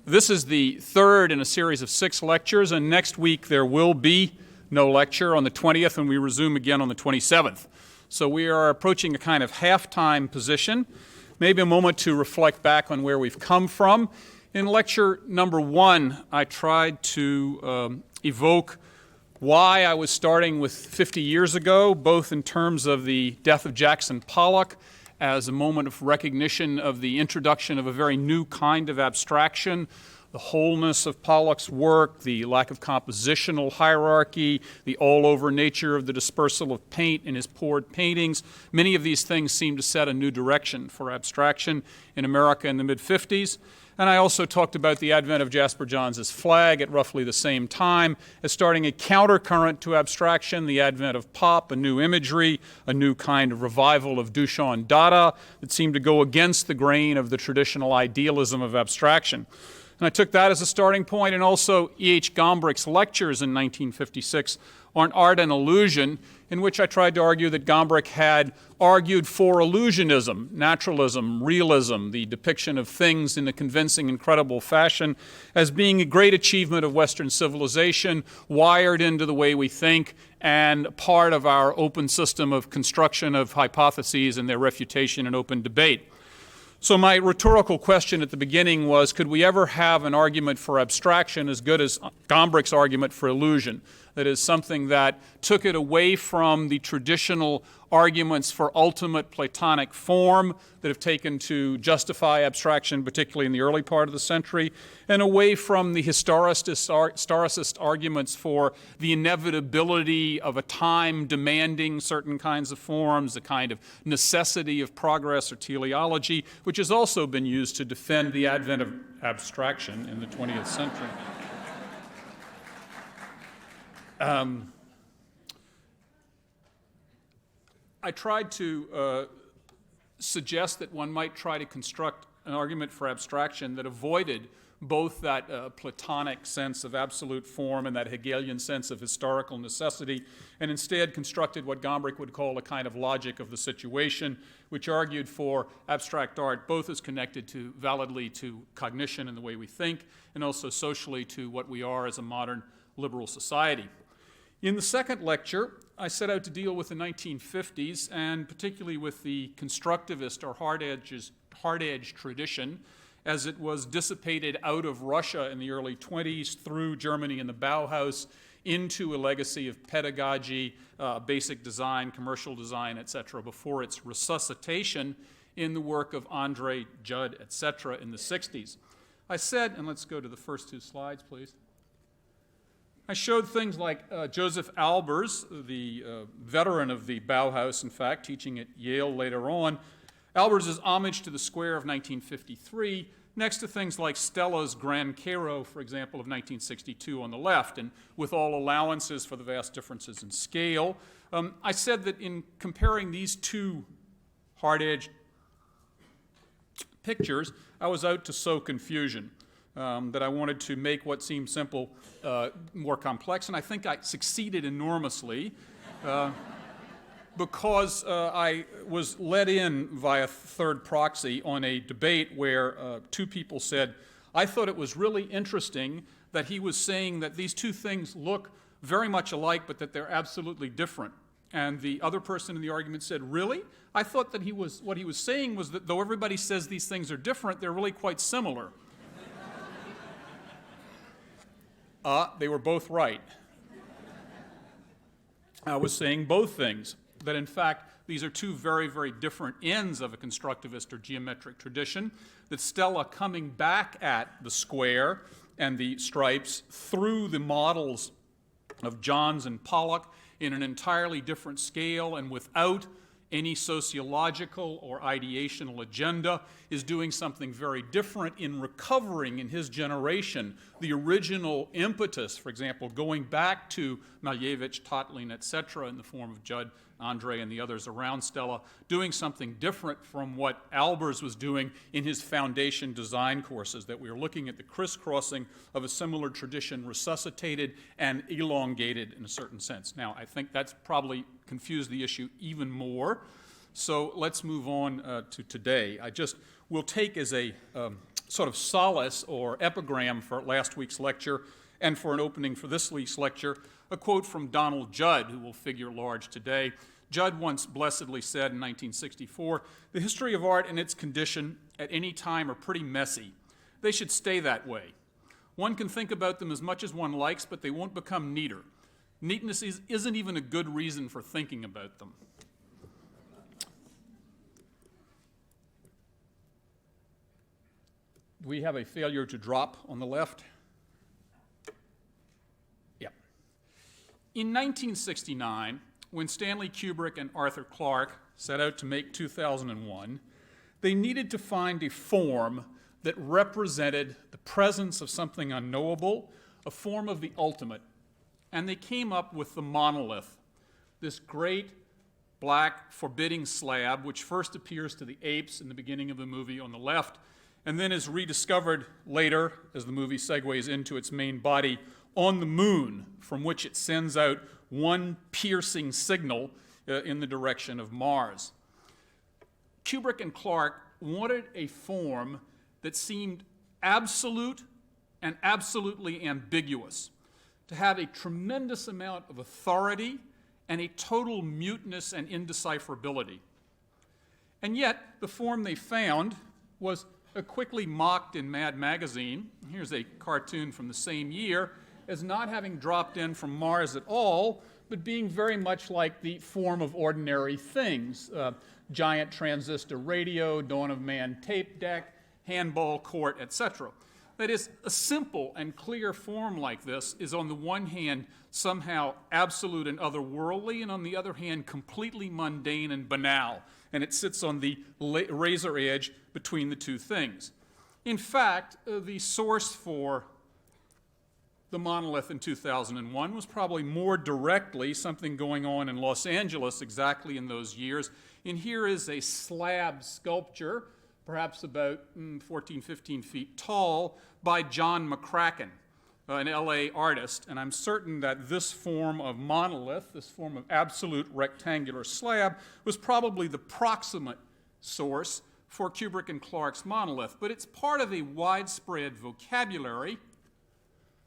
This is the third in a series of 6 lectures, and next week there will be no lecture on the 20th, and we resume again on the 27th. So we are approaching a kind of half-time position, maybe a moment to reflect back on where we've come from. In lecture number 1, I tried to evoke why I was starting with 50 years ago, both in terms of the death of Jackson Pollock as a moment of recognition of the introduction of a very new kind of abstraction, the wholeness of Pollock's work, the lack of compositional hierarchy, the all-over nature of the dispersal of paint in his poured paintings. Many of these things seem to set a new direction for abstraction in America in the mid-50s. And I also talked about the advent of Jasper Johns' flag at roughly the same time as starting a countercurrent to abstraction, the advent of pop, a new imagery, a new kind of revival of Duchamp Dada that seemed to go against the grain of the traditional idealism of abstraction. And I took that as a starting point, and also E.H. Gombrich's lectures in 1956 on art and illusion, in which I tried to argue that Gombrich had argued for illusionism, naturalism, realism, the depiction of things in a convincing and credible fashion, as being a great achievement of Western civilization, wired into the way we think, and part of our open system of construction of hypotheses and their refutation and open debate. So my rhetorical question at the beginning was, could we ever have an argument for abstraction as good as Gombrich's argument for illusion? That is, something that took it away from the traditional arguments for ultimate Platonic form that have taken to justify abstraction, particularly in the early part of the century, and away from the historicist arguments for the inevitability of a time demanding certain kinds of forms, a kind of necessity of progress or teleology, which has also been used to defend the advent of abstraction in the 20th century. I tried to suggest that one might try to construct an argument for abstraction that avoided both that Platonic sense of absolute form and that Hegelian sense of historical necessity, and instead constructed what Gombrich would call a kind of logic of the situation, which argued for abstract art both as connected to validly to cognition and the way we think, and also socially to what we are as a modern liberal society. In the second lecture, I set out to deal with the 1950s, and particularly with the constructivist or hard-edge tradition as it was dissipated out of Russia in the early 20s through Germany and the Bauhaus into a legacy of pedagogy, basic design, commercial design, etc., before its resuscitation in the work of Andre, Judd, etc. in the 60s. I said, and let's go to the first 2 slides, please. I showed things like Joseph Albers, the veteran of the Bauhaus, in fact, teaching at Yale later on. Albers' homage to the square of 1953, next to things like Stella's Gran Cairo, for example, of 1962 on the left, and with all allowances for the vast differences in scale. I said that in comparing these 2 hard-edged pictures, I was out to sow confusion. That I wanted to make what seemed simple more complex, and I think I succeeded enormously because I was led in via third proxy on a debate where 2 people said, I thought it was really interesting that he was saying that these 2 things look very much alike, but that they're absolutely different. And the other person in the argument said, really? I thought that what he was saying was that though everybody says these things are different, they're really quite similar. They were both right. I was saying both things, that in fact these are 2 very, very different ends of a constructivist or geometric tradition, that Stella coming back at the square and the stripes through the models of Johns and Pollock in an entirely different scale and without any sociological or ideational agenda, is doing something very different in recovering in his generation the original impetus, for example, going back to Malevich, Tatlin, etc., in the form of Judd, Andre, and the others around Stella, doing something different from what Albers was doing in his foundation design courses, that we are looking at the crisscrossing of a similar tradition resuscitated and elongated in a certain sense. Now, I think that's probably confused the issue even more, so let's move on to today. We'll take as a sort of solace or epigram for last week's lecture and for an opening for this week's lecture, a quote from Donald Judd, who will figure large today. Judd once blessedly said in 1964, "The history of art and its condition at any time are pretty messy. They should stay that way. One can think about them as much as one likes, but they won't become neater. Neatness isn't even a good reason for thinking about them." We have a failure to drop on the left. Yeah. In 1969, when Stanley Kubrick and Arthur Clarke set out to make 2001, they needed to find a form that represented the presence of something unknowable, a form of the ultimate. And they came up with the monolith, this great black forbidding slab which first appears to the apes in the beginning of the movie on the left, and then is rediscovered later as the movie segues into its main body on the moon, from which it sends out one piercing signal in the direction of Mars. Kubrick and Clarke wanted a form that seemed absolute and absolutely ambiguous, to have a tremendous amount of authority and a total muteness and indecipherability. And yet, the form they found was quickly mocked in Mad Magazine, here's a cartoon from the same year, as not having dropped in from Mars at all, but being very much like the form of ordinary things. Giant transistor radio, Dawn of Man tape deck, handball court, etc. That is, a simple and clear form like this is on the one hand somehow absolute and otherworldly, and on the other hand completely mundane and banal, and it sits on the razor edge between the two things. In fact, the source for the monolith in 2001 was probably more directly something going on in Los Angeles exactly in those years. And here is a slab sculpture, perhaps about 14, 15 feet tall, by John McCracken, an LA artist. And I'm certain that this form of monolith, this form of absolute rectangular slab, was probably the proximate source for Kubrick and Clarke's monolith. But it's part of a widespread vocabulary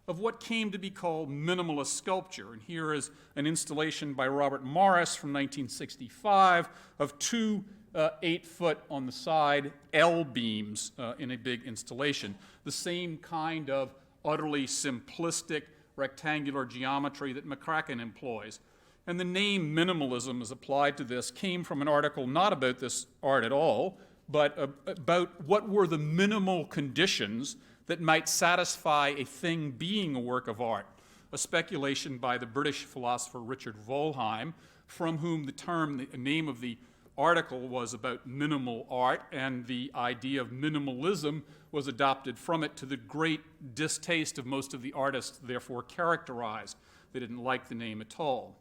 of what came to be called minimalist sculpture. And here is an installation by Robert Morris from 1965 of two 8-foot on the side L-beams in a big installation. The same kind of utterly simplistic rectangular geometry that McCracken employs. And the name minimalism as applied to this came from an article not about this art at all, but about what were the minimal conditions that might satisfy a thing being a work of art, a speculation by the British philosopher Richard Wollheim, from whom the name of the article was about minimal art, and the idea of minimalism was adopted from it to the great distaste of most of the artists therefore characterized. They didn't like the name at all.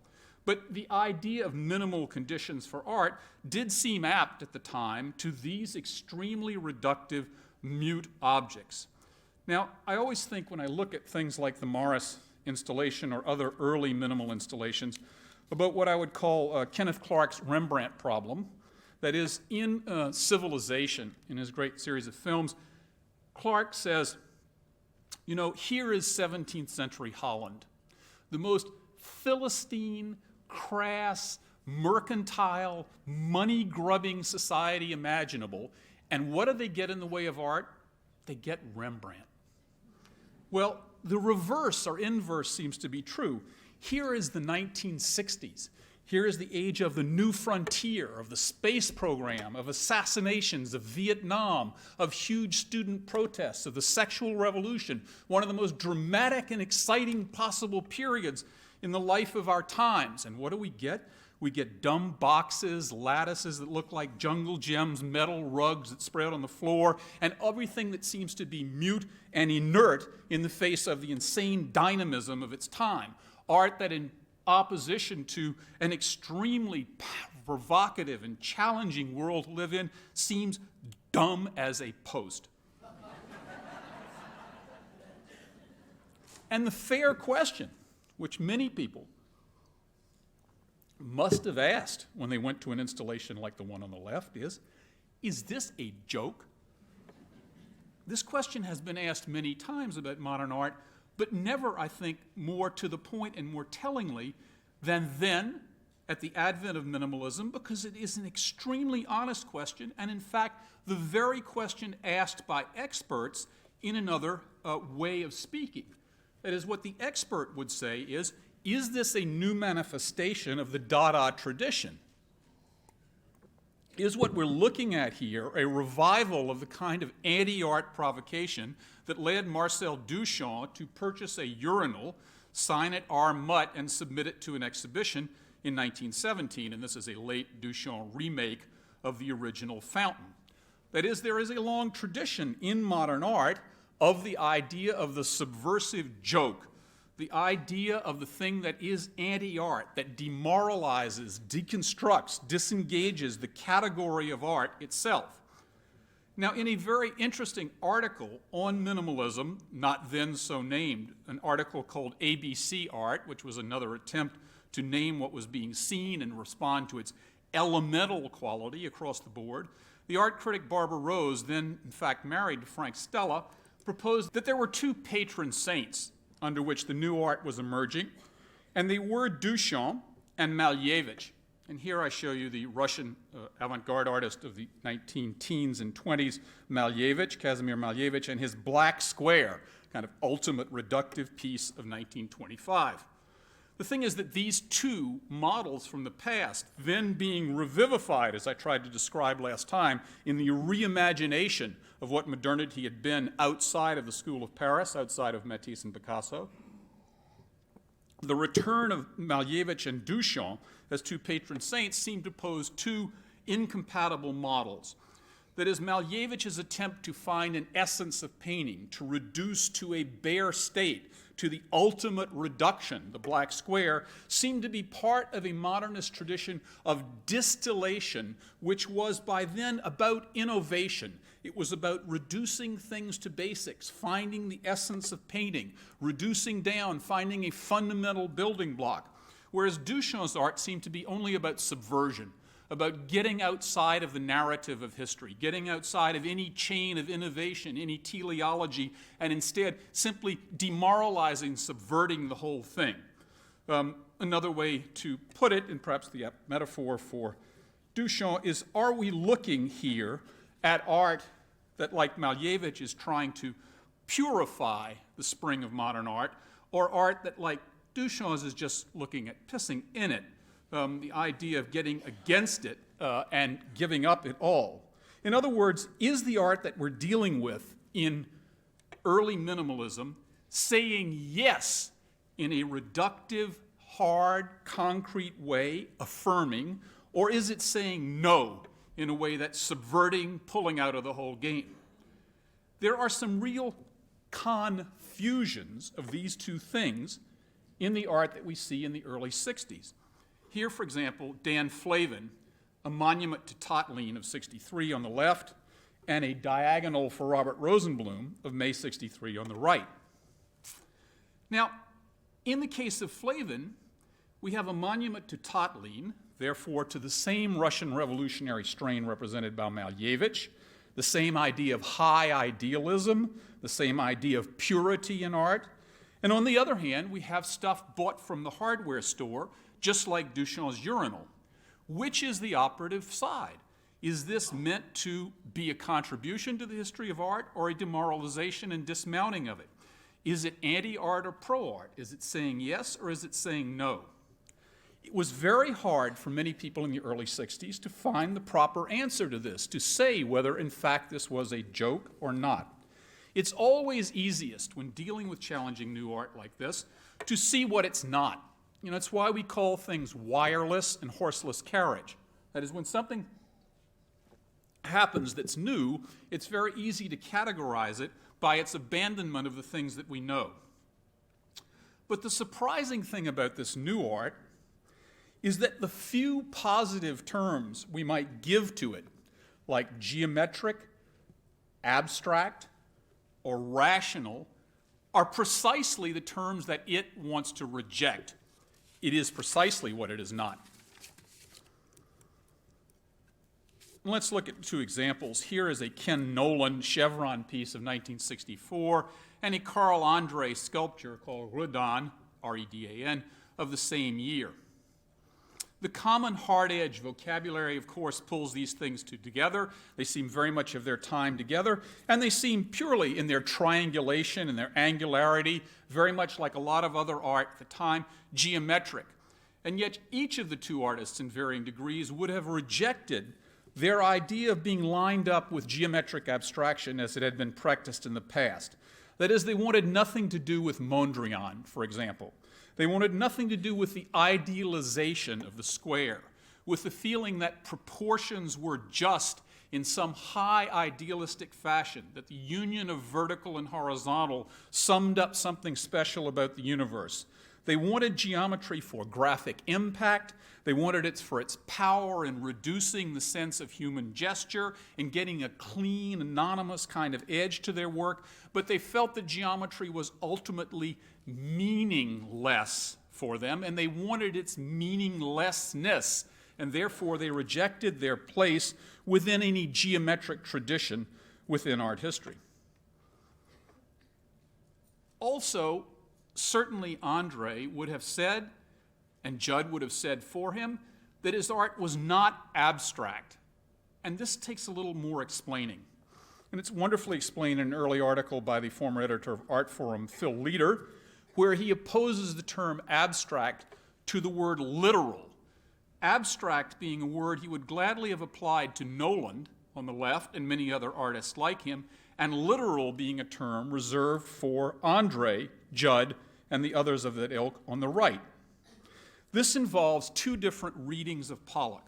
But the idea of minimal conditions for art did seem apt at the time to these extremely reductive, mute objects. Now, I always think when I look at things like the Morris installation or other early minimal installations about what I would call Kenneth Clark's Rembrandt problem. That is, in Civilization, in his great series of films, Clark says, you know, here is 17th century Holland, the most Philistine, crass, mercantile, money-grubbing society imaginable. And what do they get in the way of art? They get Rembrandt. Well, the reverse or inverse seems to be true. Here is the 1960s. Here is the age of the new frontier, of the space program, of assassinations, of Vietnam, of huge student protests, of the sexual revolution, one of the most dramatic and exciting possible periods in the life of our times. And what do we get? We get dumb boxes, lattices that look like jungle gems, metal rugs that spread on the floor, and everything that seems to be mute and inert in the face of the insane dynamism of its time. Art that, in opposition to an extremely provocative and challenging world to live in, seems dumb as a post. And the fair question, which many people must have asked when they went to an installation like the one on the left is this a joke? This question has been asked many times about modern art, but never, I think, more to the point and more tellingly than then at the advent of minimalism, because it is an extremely honest question, and in fact, the very question asked by experts in another way of speaking. That is, what the expert would say is this a new manifestation of the Dada tradition? Is what we're looking at here a revival of the kind of anti-art provocation that led Marcel Duchamp to purchase a urinal, sign it R. Mutt, and submit it to an exhibition in 1917? And this is a late Duchamp remake of the original fountain. That is, there is a long tradition in modern art of the idea of the subversive joke, the idea of the thing that is anti-art, that demoralizes, deconstructs, disengages the category of art itself. Now, in a very interesting article on minimalism, not then so named, an article called ABC Art, which was another attempt to name what was being seen and respond to its elemental quality across the board, the art critic Barbara Rose, then in fact married to Frank Stella, proposed that there were two patron saints under which the new art was emerging, and they were Duchamp and Malevich. And here I show you the Russian avant-garde artist of the 19-teens and 20s, Malevich, Kazimir Malevich, and his Black Square, kind of ultimate reductive piece of 1925. The thing is that these two models from the past, then being revivified, as I tried to describe last time, in the reimagination of what modernity had been outside of the School of Paris, outside of Matisse and Picasso, the return of Malevich and Duchamp as two patron saints seemed to pose two incompatible models. That is, Malevich's attempt to find an essence of painting, to reduce to a bare state, to the ultimate reduction, the Black Square, seemed to be part of a modernist tradition of distillation, which was by then about innovation. It was about reducing things to basics, finding the essence of painting, reducing down, finding a fundamental building block. Whereas Duchamp's art seemed to be only about subversion, about getting outside of the narrative of history, getting outside of any chain of innovation, any teleology, and instead simply demoralizing, subverting the whole thing. Another way to put it, and perhaps the metaphor for Duchamp, is, are we looking here at art that, like Malevich, is trying to purify the spring of modern art, or art that, like Duchamp's, is just looking at pissing in it? The idea of getting against it and giving up it all. In other words, is the art that we're dealing with in early minimalism saying yes in a reductive, hard, concrete way, affirming, or is it saying no in a way that's subverting, pulling out of the whole game? There are some real confusions of these two things in the art that we see in the early 60s. Here, for example, Dan Flavin, a monument to Totlien of 63 on the left, and a diagonal for Robert Rosenblum of May 63 on the right. Now, in the case of Flavin, we have a monument to Totlien, therefore to the same Russian revolutionary strain represented by Malevich, the same idea of high idealism, the same idea of purity in art. And on the other hand, we have stuff bought from the hardware store, just like Duchamp's urinal. Which is the operative side? Is this meant to be a contribution to the history of art or a demoralization and dismounting of it? Is it anti-art or pro-art? Is it saying yes or is it saying no? It was very hard for many people in the early 60s to find the proper answer to this, to say whether in fact this was a joke or not. It's always easiest when dealing with challenging new art like this to see what it's not. You know, it's why we call things wireless and horseless carriage. That is, when something happens that's new, it's very easy to categorize it by its abandonment of the things that we know. But the surprising thing about this new art is that the few positive terms we might give to it, like geometric, abstract, or rational, are precisely the terms that it wants to reject. It is precisely what it is not. And let's look at two examples. Here is a Ken Nolan chevron piece of 1964 and a Carl Andre sculpture called Redan, R-E-D-A-N, of the same year. The common hard-edge vocabulary, of course, pulls these things together. They seem very much of their time together, and they seem purely in their triangulation and their angularity, very much like a lot of other art at the time, geometric. And yet each of the two artists in varying degrees would have rejected their idea of being lined up with geometric abstraction as it had been practiced in the past. That is, they wanted nothing to do with Mondrian, for example. They wanted nothing to do with the idealization of the square, with the feeling that proportions were just in some high idealistic fashion, that the union of vertical and horizontal summed up something special about the universe. They wanted geometry for graphic impact. They wanted it for its power in reducing the sense of human gesture and getting a clean, anonymous kind of edge to their work. But they felt that geometry was ultimately meaningless for them, and they wanted its meaninglessness. And therefore, they rejected their place within any geometric tradition within art history. Also, certainly Andre would have said, and Judd would have said for him, that his art was not abstract. And this takes a little more explaining. And it's wonderfully explained in an early article by the former editor of Artforum, Phil Leader, where he opposes the term abstract to the word literal. Abstract being a word he would gladly have applied to Nolan on the left and many other artists like him, and literal being a term reserved for Andre, Judd, and the others of that ilk on the right. This involves two different readings of Pollock.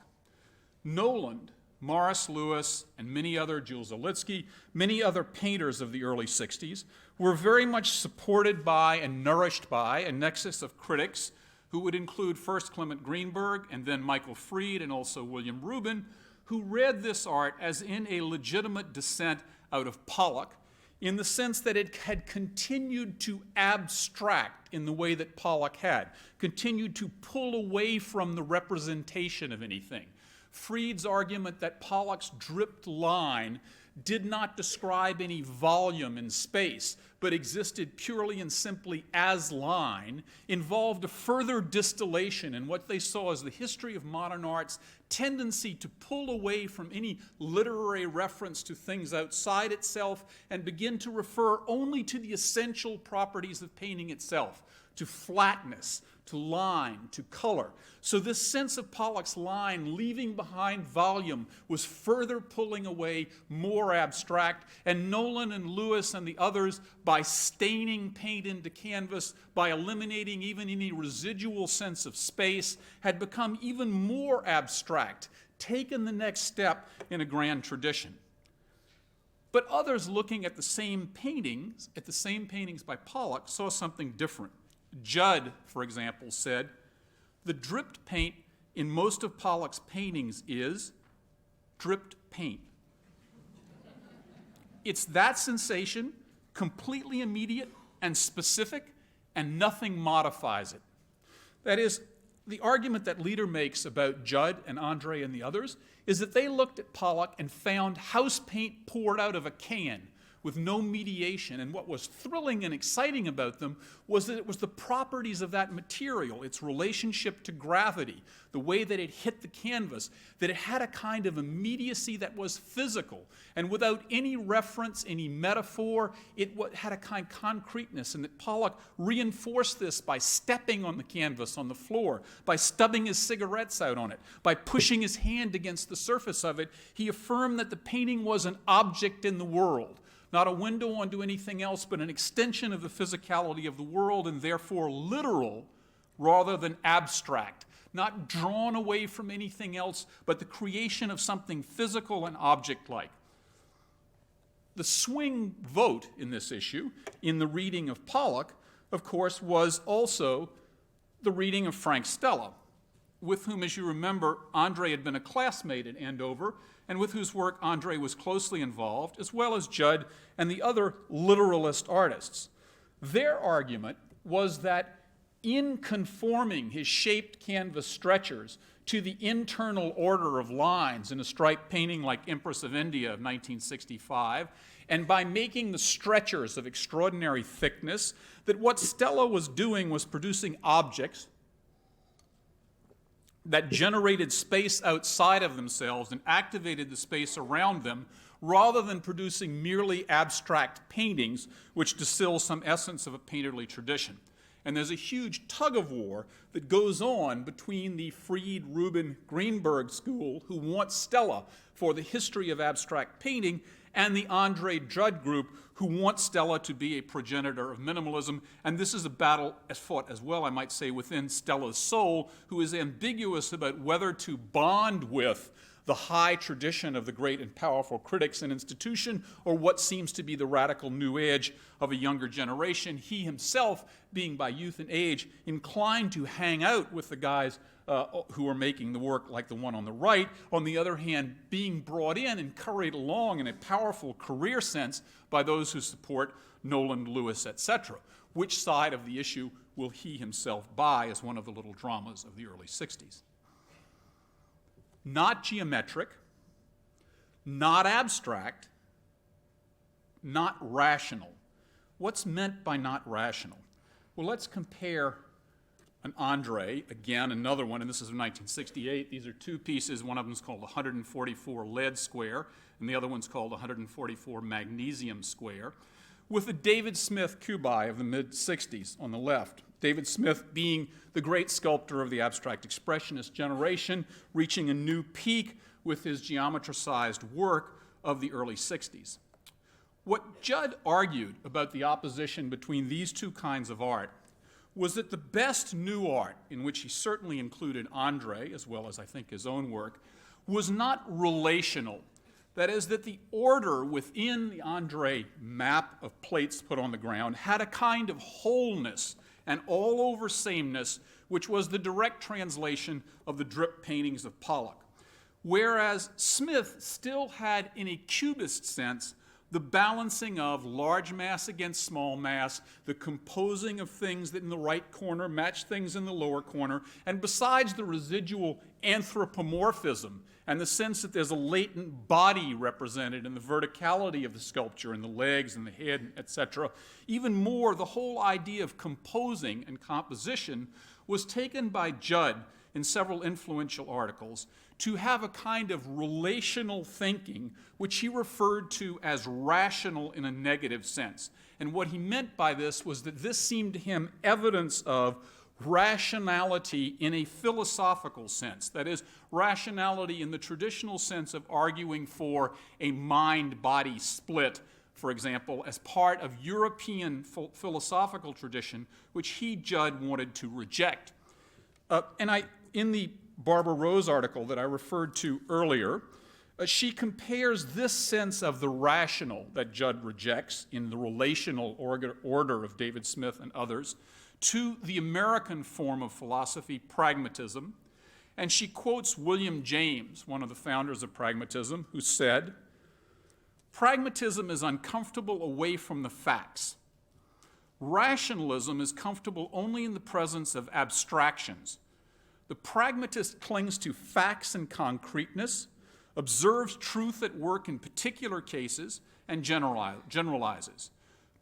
Nolan, Morris Louis, and many other, Jules Olitsky, many other painters of the early 60s were very much supported by and nourished by a nexus of critics who would include first Clement Greenberg and then Michael Fried and also William Rubin, who read this art as in a legitimate descent out of Pollock, in the sense that it had continued to abstract in the way that Pollock had, continued to pull away from the representation of anything. Fried's argument that Pollock's dripped line did not describe any volume in space, but existed purely and simply as line, involved a further distillation in what they saw as the history of modern art's tendency to pull away from any literary reference to things outside itself and begin to refer only to the essential properties of painting itself, to flatness, to line, to color. So this sense of Pollock's line leaving behind volume was further pulling away more abstract, and Nolan and Lewis and the others, by staining paint into canvas, by eliminating even any residual sense of space, had become even more abstract, taken the next step in a grand tradition. But others looking at the same paintings by Pollock, saw something different. Judd, for example, said, "The dripped paint in most of Pollock's paintings is dripped paint. It's that sensation, completely immediate and specific, and nothing modifies it." That is, the argument that Leader makes about Judd and Andre and the others is that they looked at Pollock and found house paint poured out of a can with no mediation. And what was thrilling and exciting about them was that it was the properties of that material, its relationship to gravity, the way that it hit the canvas, that it had a kind of immediacy that was physical. And without any reference, any metaphor, it had a kind of concreteness. And that Pollock reinforced this by stepping on the canvas on the floor, by stubbing his cigarettes out on it, by pushing his hand against the surface of it. He affirmed that the painting was an object in the world, not a window onto anything else, but an extension of the physicality of the world, and therefore literal rather than abstract, not drawn away from anything else, but the creation of something physical and object-like. The swing vote in this issue, in the reading of Pollock, of course, was also the reading of Frank Stella, with whom, as you remember, Andre had been a classmate at Andover, and with whose work Andre was closely involved, as well as Judd and the other literalist artists. Their argument was that in conforming his shaped canvas stretchers to the internal order of lines in a striped painting like Empress of India of 1965, and by making the stretchers of extraordinary thickness, that what Stella was doing was producing objects that generated space outside of themselves and activated the space around them, rather than producing merely abstract paintings which distill some essence of a painterly tradition. And there's a huge tug-of-war that goes on between the Fried, Rubin, Greenberg school, who want Stella for the history of abstract painting, and the Andre Judd group, who want Stella to be a progenitor of minimalism. And this is a battle fought as well, I might say, within Stella's soul, who is ambiguous about whether to bond with the high tradition of the great and powerful critics and institution, or what seems to be the radical new edge of a younger generation, he himself being by youth and age inclined to hang out with the guys who are making the work like the one on the right, on the other hand being brought in and carried along in a powerful career sense by those who support Nolan, Lewis, etc. Which side of the issue will he himself buy as one of the little dramas of the early 60s? Not geometric, not abstract, not rational. What's meant by not rational? Well, let's compare an Andre, again, another one, and this is from 1968. These are two pieces. One of them is called 144 lead square, and the other one's called 144 magnesium square, with the David Smith cubi of the mid-60s on the left. David Smith being the great sculptor of the abstract expressionist generation, reaching a new peak with his geometricized work of the early 60s. What Judd argued about the opposition between these two kinds of art was that the best new art, in which he certainly included Andre, as well as I think his own work, was not relational. That is, that the order within the Andre map of plates put on the ground had a kind of wholeness and all-over sameness, which was the direct translation of the drip paintings of Pollock. Whereas Smith still had, in a cubist sense, the balancing of large mass against small mass, the composing of things that in the right corner match things in the lower corner, and besides the residual anthropomorphism and the sense that there's a latent body represented in the verticality of the sculpture and the legs and the head, etc., even more, the whole idea of composing and composition was taken by Judd in several influential articles to have a kind of relational thinking, which he referred to as rational in a negative sense. And what he meant by this was that this seemed to him evidence of rationality in a philosophical sense. That is, rationality in the traditional sense of arguing for a mind-body split, for example, as part of European philosophical tradition, which he, Judd, wanted to reject. In the Barbara Rose article that I referred to earlier, she compares this sense of the rational that Judd rejects in the relational order of David Smith and others to the American form of philosophy, pragmatism. And she quotes William James, one of the founders of pragmatism, who said, "Pragmatism is uncomfortable away from the facts. Rationalism is comfortable only in the presence of abstractions. The pragmatist clings to facts and concreteness, observes truth at work in particular cases, and generalizes.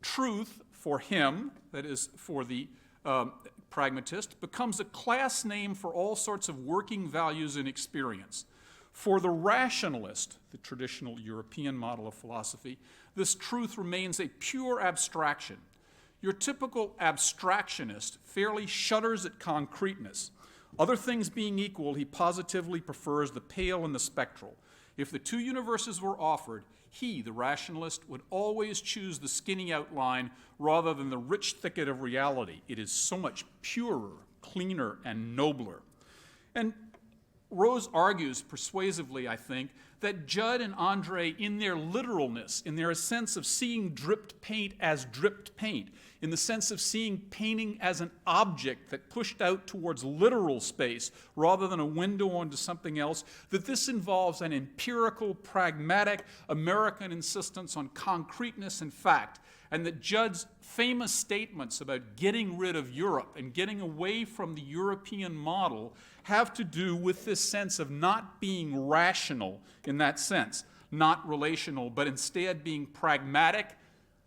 Truth, for him, that is, for the pragmatist, becomes a class name for all sorts of working values and experience. For the rationalist, the traditional European model of philosophy, this truth remains a pure abstraction. Your typical abstractionist fairly shudders at concreteness. Other things being equal, he positively prefers the pale and the spectral. If the two universes were offered, he, the rationalist, would always choose the skinny outline rather than the rich thicket of reality. It is so much purer, cleaner, and nobler." And Rose argues persuasively, I think, that Judd and Andre, in their literalness, in their sense of seeing dripped paint as dripped paint, in the sense of seeing painting as an object that pushed out towards literal space rather than a window onto something else, that this involves an empirical, pragmatic American insistence on concreteness and fact, and that Judd's famous statements about getting rid of Europe and getting away from the European model have to do with this sense of not being rational in that sense, not relational, but instead being pragmatic,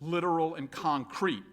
literal, and concrete.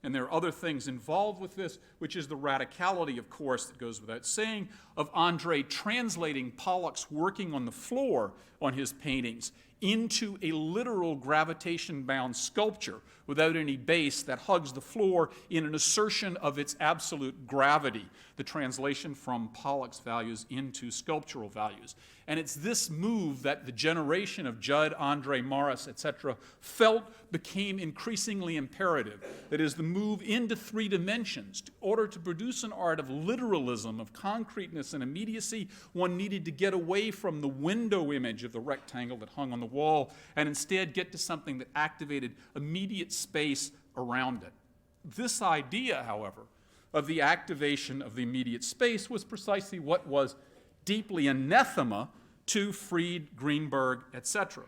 And there are other things involved with this, which is the radicality, of course, that goes without saying, of Andre translating Pollock's working on the floor on his paintings into a literal gravitation-bound sculpture without any base that hugs the floor in an assertion of its absolute gravity, the translation from Pollock's values into sculptural values. And it's this move that the generation of Judd, Andre, Morris, etc., felt became increasingly imperative. That is, the move into three dimensions. In order to produce an art of literalism, of concreteness and immediacy, one needed to get away from the window image of the rectangle that hung on the wall and instead get to something that activated immediate space around it. This idea, however, of the activation of the immediate space was precisely what was deeply anathema to Fried, Greenberg, etc.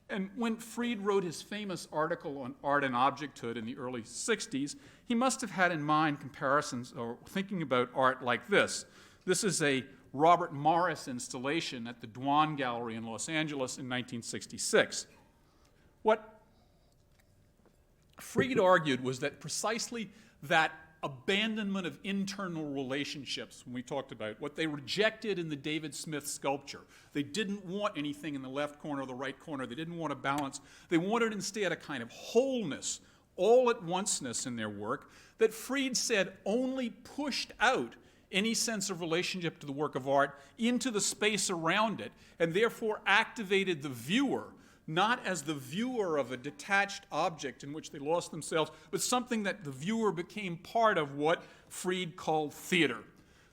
And when Fried wrote his famous article on art and objecthood in the early 60s, he must have had in mind comparisons or thinking about art like this. This is a Robert Morris installation at the Dwan Gallery in Los Angeles in 1966. What Fried argued was that precisely that abandonment of internal relationships, when we talked about what they rejected in the David Smith sculpture. They didn't want anything in the left corner or the right corner. They didn't want a balance. They wanted instead a kind of wholeness, all-at-onceness in their work that Fried said only pushed out any sense of relationship to the work of art into the space around it, and therefore activated the viewer, not as the viewer of a detached object in which they lost themselves, but something that the viewer became part of what Fried called theater.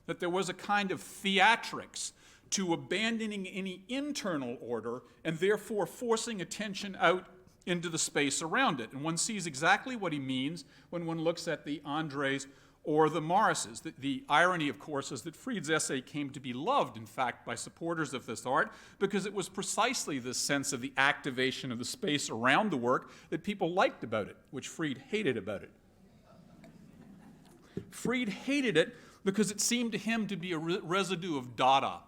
That there was a kind of theatrics to abandoning any internal order and therefore forcing attention out into the space around it. And one sees exactly what he means when one looks at the Andres or the Morrises. The irony, of course, is that Fried's essay came to be loved, in fact, by supporters of this art because it was precisely this sense of the activation of the space around the work that people liked about it, which Fried hated about it. Fried hated it because it seemed to him to be a residue of Dada.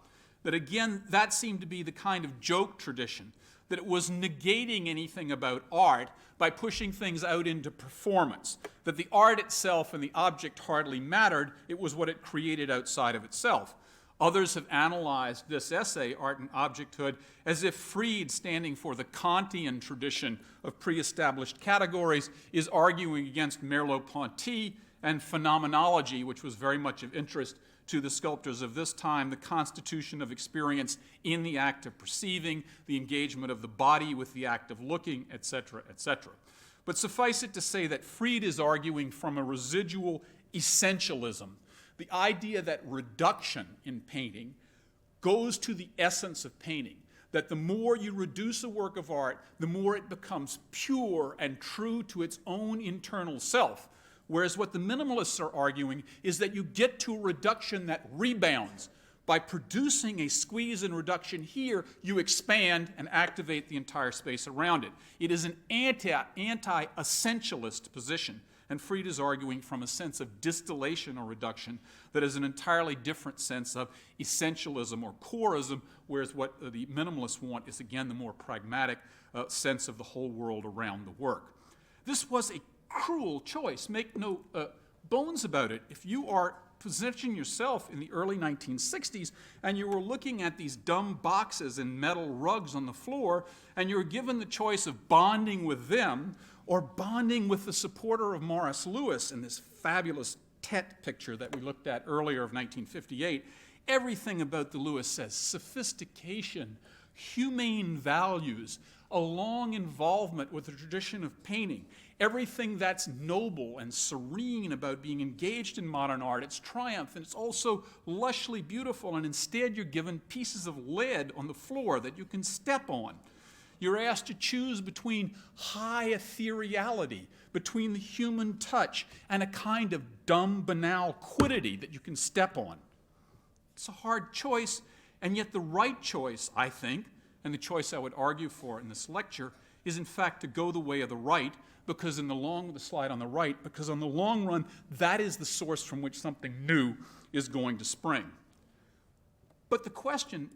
That again, that seemed to be the kind of joke tradition, that it was negating anything about art by pushing things out into performance, that the art itself and the object hardly mattered, it was what it created outside of itself. Others have analyzed this essay, Art and Objecthood, as if Fried, standing for the Kantian tradition of pre-established categories, is arguing against Merleau-Ponty and phenomenology, which was very much of interest to the sculptors of this time, the constitution of experience in the act of perceiving, the engagement of the body with the act of looking, etc., etc. But suffice it to say that Fried is arguing from a residual essentialism, the idea that reduction in painting goes to the essence of painting, that the more you reduce a work of art, the more it becomes pure and true to its own internal self. Whereas what the minimalists are arguing is that you get to a reduction that rebounds. By producing a squeeze and reduction here, you expand and activate the entire space around it. It is an anti-essentialist position, and Fried is arguing from a sense of distillation or reduction that is an entirely different sense of essentialism or coreism, whereas what the minimalists want is, again, the more pragmatic sense of the whole world around the work. This was a cruel choice. Make no bones about it. If you are positioning yourself in the early 1960s and you were looking at these dumb boxes and metal rugs on the floor and you were given the choice of bonding with them or bonding with the supporter of Morris Louis in this fabulous Tet picture that we looked at earlier of 1958, everything about the Louis says sophistication, humane values, a long involvement with the tradition of painting, everything that's noble and serene about being engaged in modern art, its triumph, and it's also lushly beautiful, and instead you're given pieces of lead on the floor that you can step on. You're asked to choose between high ethereality, between the human touch, and a kind of dumb, banal quiddity that you can step on. It's a hard choice, and yet the right choice, I think, and the choice I would argue for in this lecture, is in fact to go the way of the right, because the slide on the right, because on the long run, that is the source from which something new is going to spring. But the question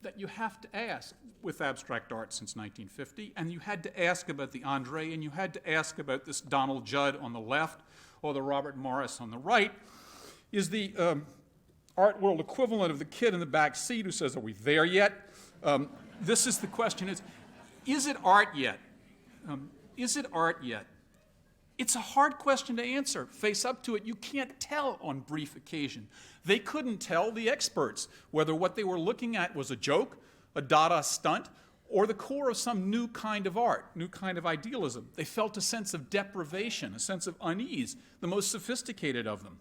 that you have to ask with abstract art since 1950, and you had to ask about the André, and you had to ask about this Donald Judd on the left, or the Robert Morris on the right, is the art world equivalent of the kid in the back seat who says, "Are we there yet?" This is the question: is it art yet? Is it art yet? It's a hard question to answer. Face up to it. You can't tell on brief occasion. They couldn't tell, the experts, whether what they were looking at was a joke, a Dada stunt, or the core of some new kind of art, new kind of idealism. They felt a sense of deprivation, a sense of unease, the most sophisticated of them.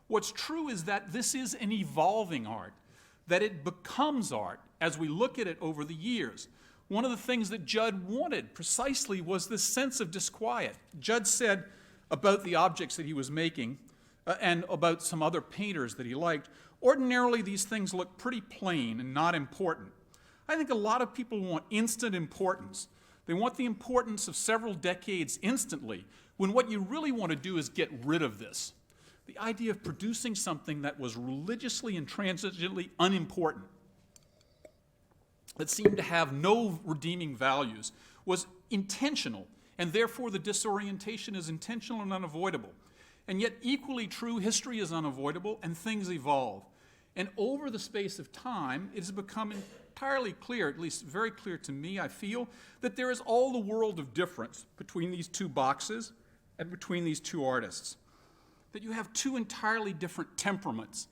What's true is that this is an evolving art, that it becomes art as we look at it over the years. One of the things that Judd wanted precisely was this sense of disquiet. Judd said about the objects that he was making and about some other painters that he liked, ordinarily these things look pretty plain and not important. I think a lot of people want instant importance. They want the importance of several decades instantly, when what you really want to do is get rid of this. The idea of producing something that was religiously and transigently unimportant, that seemed to have no redeeming values, was intentional, and therefore the disorientation is intentional and unavoidable. And yet equally true, history is unavoidable and things evolve. And over the space of time, it has become entirely clear, at least very clear to me, I feel, that there is all the world of difference between these two boxes and between these two artists. That you have two entirely different temperaments,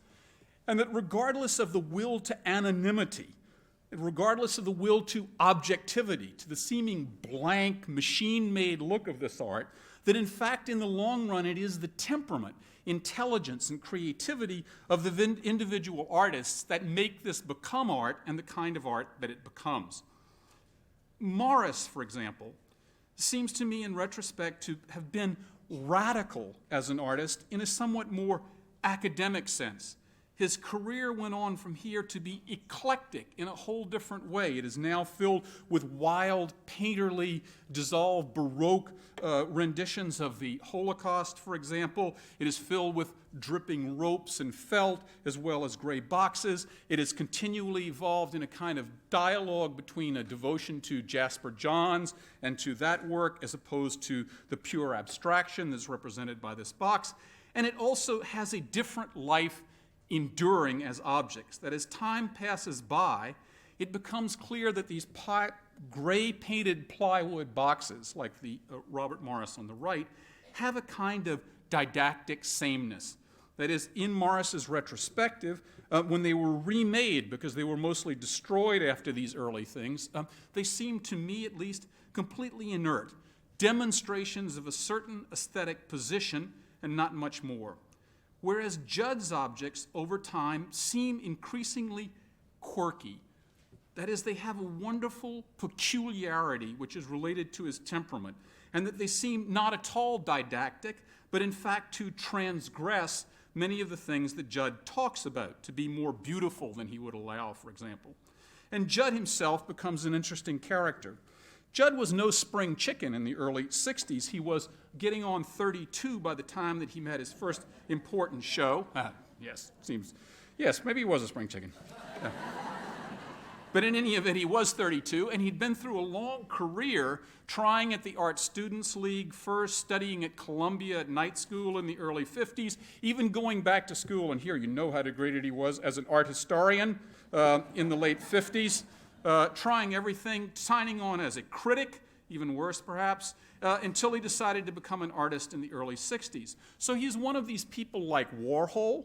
and that regardless of the will to anonymity, regardless of the will to objectivity, to the seeming blank, machine-made look of this art, that in fact in the long run it is the temperament, intelligence, and creativity of the individual artists that make this become art and the kind of art that it becomes. Morris, for example, seems to me in retrospect to have been radical as an artist in a somewhat more academic sense. His career went on from here to be eclectic in a whole different way. It is now filled with wild, painterly, dissolved Baroque renditions of the Holocaust, for example. It is filled with dripping ropes and felt, as well as gray boxes. It has continually evolved in a kind of dialogue between a devotion to Jasper Johns and to that work, as opposed to the pure abstraction that's represented by this box. And it also has a different life enduring as objects, that as time passes by, it becomes clear that these gray-painted plywood boxes, like the Robert Morris on the right, have a kind of didactic sameness. That is, in Morris's retrospective, when they were remade, because they were mostly destroyed after these early things, they seem, to me at least, completely inert, demonstrations of a certain aesthetic position and not much more. Whereas Judd's objects, over time, seem increasingly quirky. That is, they have a wonderful peculiarity which is related to his temperament, and that they seem not at all didactic, but in fact to transgress many of the things that Judd talks about, to be more beautiful than he would allow, for example. And Judd himself becomes an interesting character. Judd was no spring chicken in the early 60s. He was getting on 32 by the time that he met his first important show. Yes, maybe he was a spring chicken. But in any event, he was 32, and he'd been through a long career trying at the Art Students League first, studying at Columbia at night school in the early 50s, even going back to school, and here you know how degraded he was as an art historian in the late 50s. Trying everything, signing on as a critic, even worse perhaps, until he decided to become an artist in the early 60s. So he's one of these people like Warhol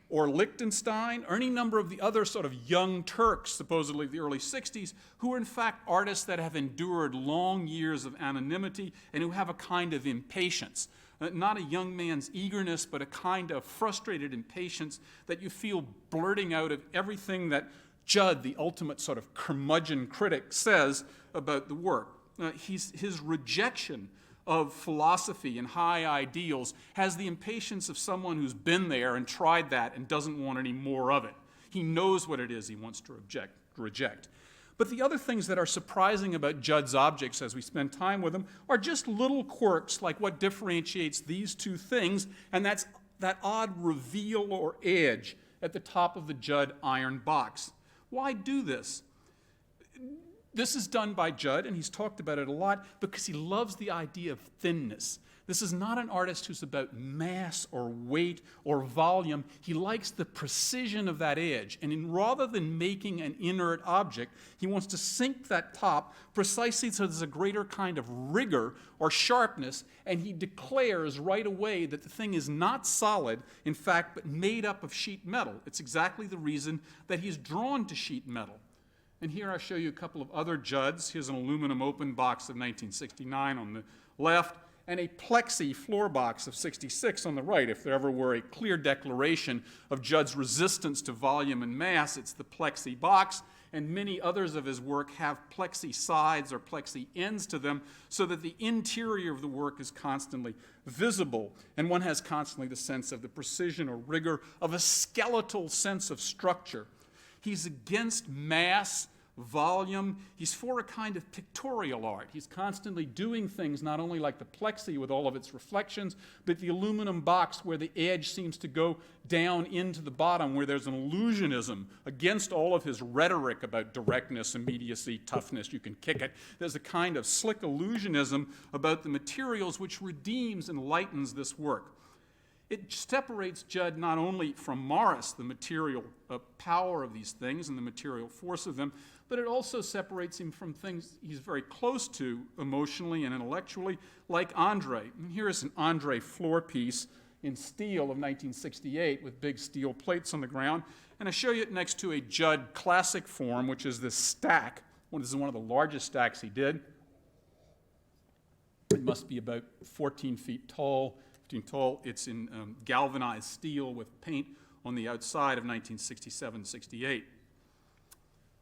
or Lichtenstein or any number of the other sort of young Turks, supposedly the early 60s, who are in fact artists that have endured long years of anonymity and who have a kind of impatience. Not a young man's eagerness, but a kind of frustrated impatience that you feel blurting out of everything that Judd, the ultimate sort of curmudgeon critic, says about the work. His rejection of philosophy and high ideals has the impatience of someone who's been there and tried that and doesn't want any more of it. He knows what it is he wants to reject. But the other things that are surprising about Judd's objects as we spend time with them are just little quirks like what differentiates these two things, and that's that odd reveal or edge at the top of the Judd iron box. Why do this? This is done by Judd, and he's talked about it a lot, because he loves the idea of thinness. This is not an artist who's about mass or weight or volume. He likes the precision of that edge. And rather than making an inert object, he wants to sink that top precisely so there's a greater kind of rigor or sharpness, and he declares right away that the thing is not solid, in fact, but made up of sheet metal. It's exactly the reason that he's drawn to sheet metal. And here I show you a couple of other Judds. Here's an aluminum open box of 1969 on the left, and a plexi floor box of 66 on the right. If there ever were a clear declaration of Judd's resistance to volume and mass, it's the plexi box, and many others of his work have plexi sides or plexi ends to them so that the interior of the work is constantly visible, and one has constantly the sense of the precision or rigor of a skeletal sense of structure. He's against mass, volume. He's for a kind of pictorial art. He's constantly doing things not only like the plexi with all of its reflections, but the aluminum box where the edge seems to go down into the bottom, where there's an illusionism against all of his rhetoric about directness, immediacy, toughness. You can kick it. There's a kind of slick illusionism about the materials which redeems and lightens this work. It separates Judd not only from Morris, the material power of these things and the material force of them, but it also separates him from things he's very close to emotionally and intellectually, like André. And here is an André floor piece in steel of 1968 with big steel plates on the ground. And I show you it next to a Judd classic form, which is this stack. This is one of the largest stacks he did. It must be about 14 feet tall. It's in galvanized steel with paint on the outside of 1967-68.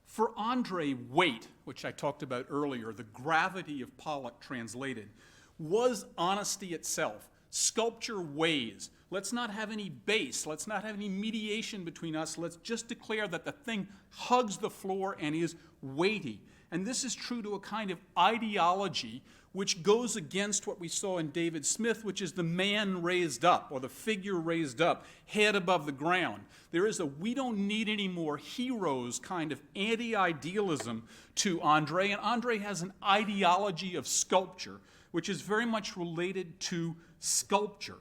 For André, weight, which I talked about earlier, the gravity of Pollock translated, was honesty itself. Sculpture weighs. Let's not have any base. Let's not have any mediation between us. Let's just declare that the thing hugs the floor and is weighty. And this is true to a kind of ideology which goes against what we saw in David Smith, which is the man raised up, or the figure raised up, head above the ground. There is a we don't need any more heroes kind of anti-idealism to André, and André has an ideology of sculpture, which is very much related to sculpture.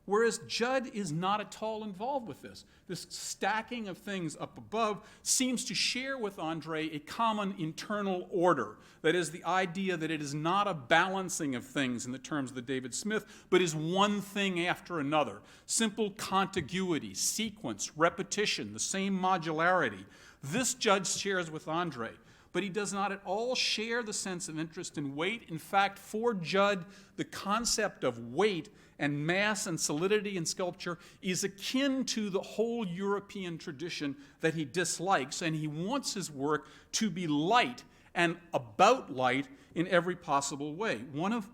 Whereas Judd is not at all involved with this. This stacking of things up above seems to share with André a common internal order. That is, the idea that it is not a balancing of things in the terms of the David Smith, but is one thing after another. Simple contiguity, sequence, repetition, the same modularity. This Judd shares with André. But he does not at all share the sense of interest in weight. In fact, for Judd, the concept of weight and mass and solidity in sculpture is akin to the whole European tradition that he dislikes, and he wants his work to be light and about light in every possible way. One of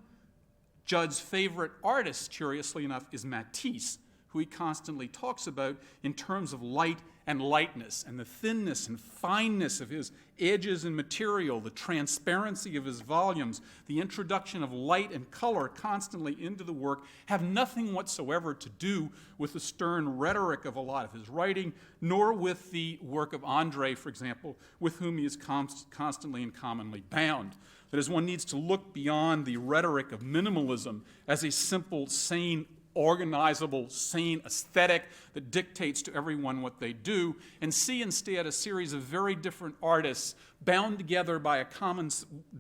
Judd's favorite artists, curiously enough, is Matisse, who he constantly talks about in terms of light and lightness, and the thinness and fineness of his edges and material, the transparency of his volumes, the introduction of light and color constantly into the work have nothing whatsoever to do with the stern rhetoric of a lot of his writing, nor with the work of André, for example, with whom he is constantly and commonly bound. That is, one needs to look beyond the rhetoric of minimalism as a simple, sane, organizable, sane aesthetic that dictates to everyone what they do, and see instead a series of very different artists bound together by a common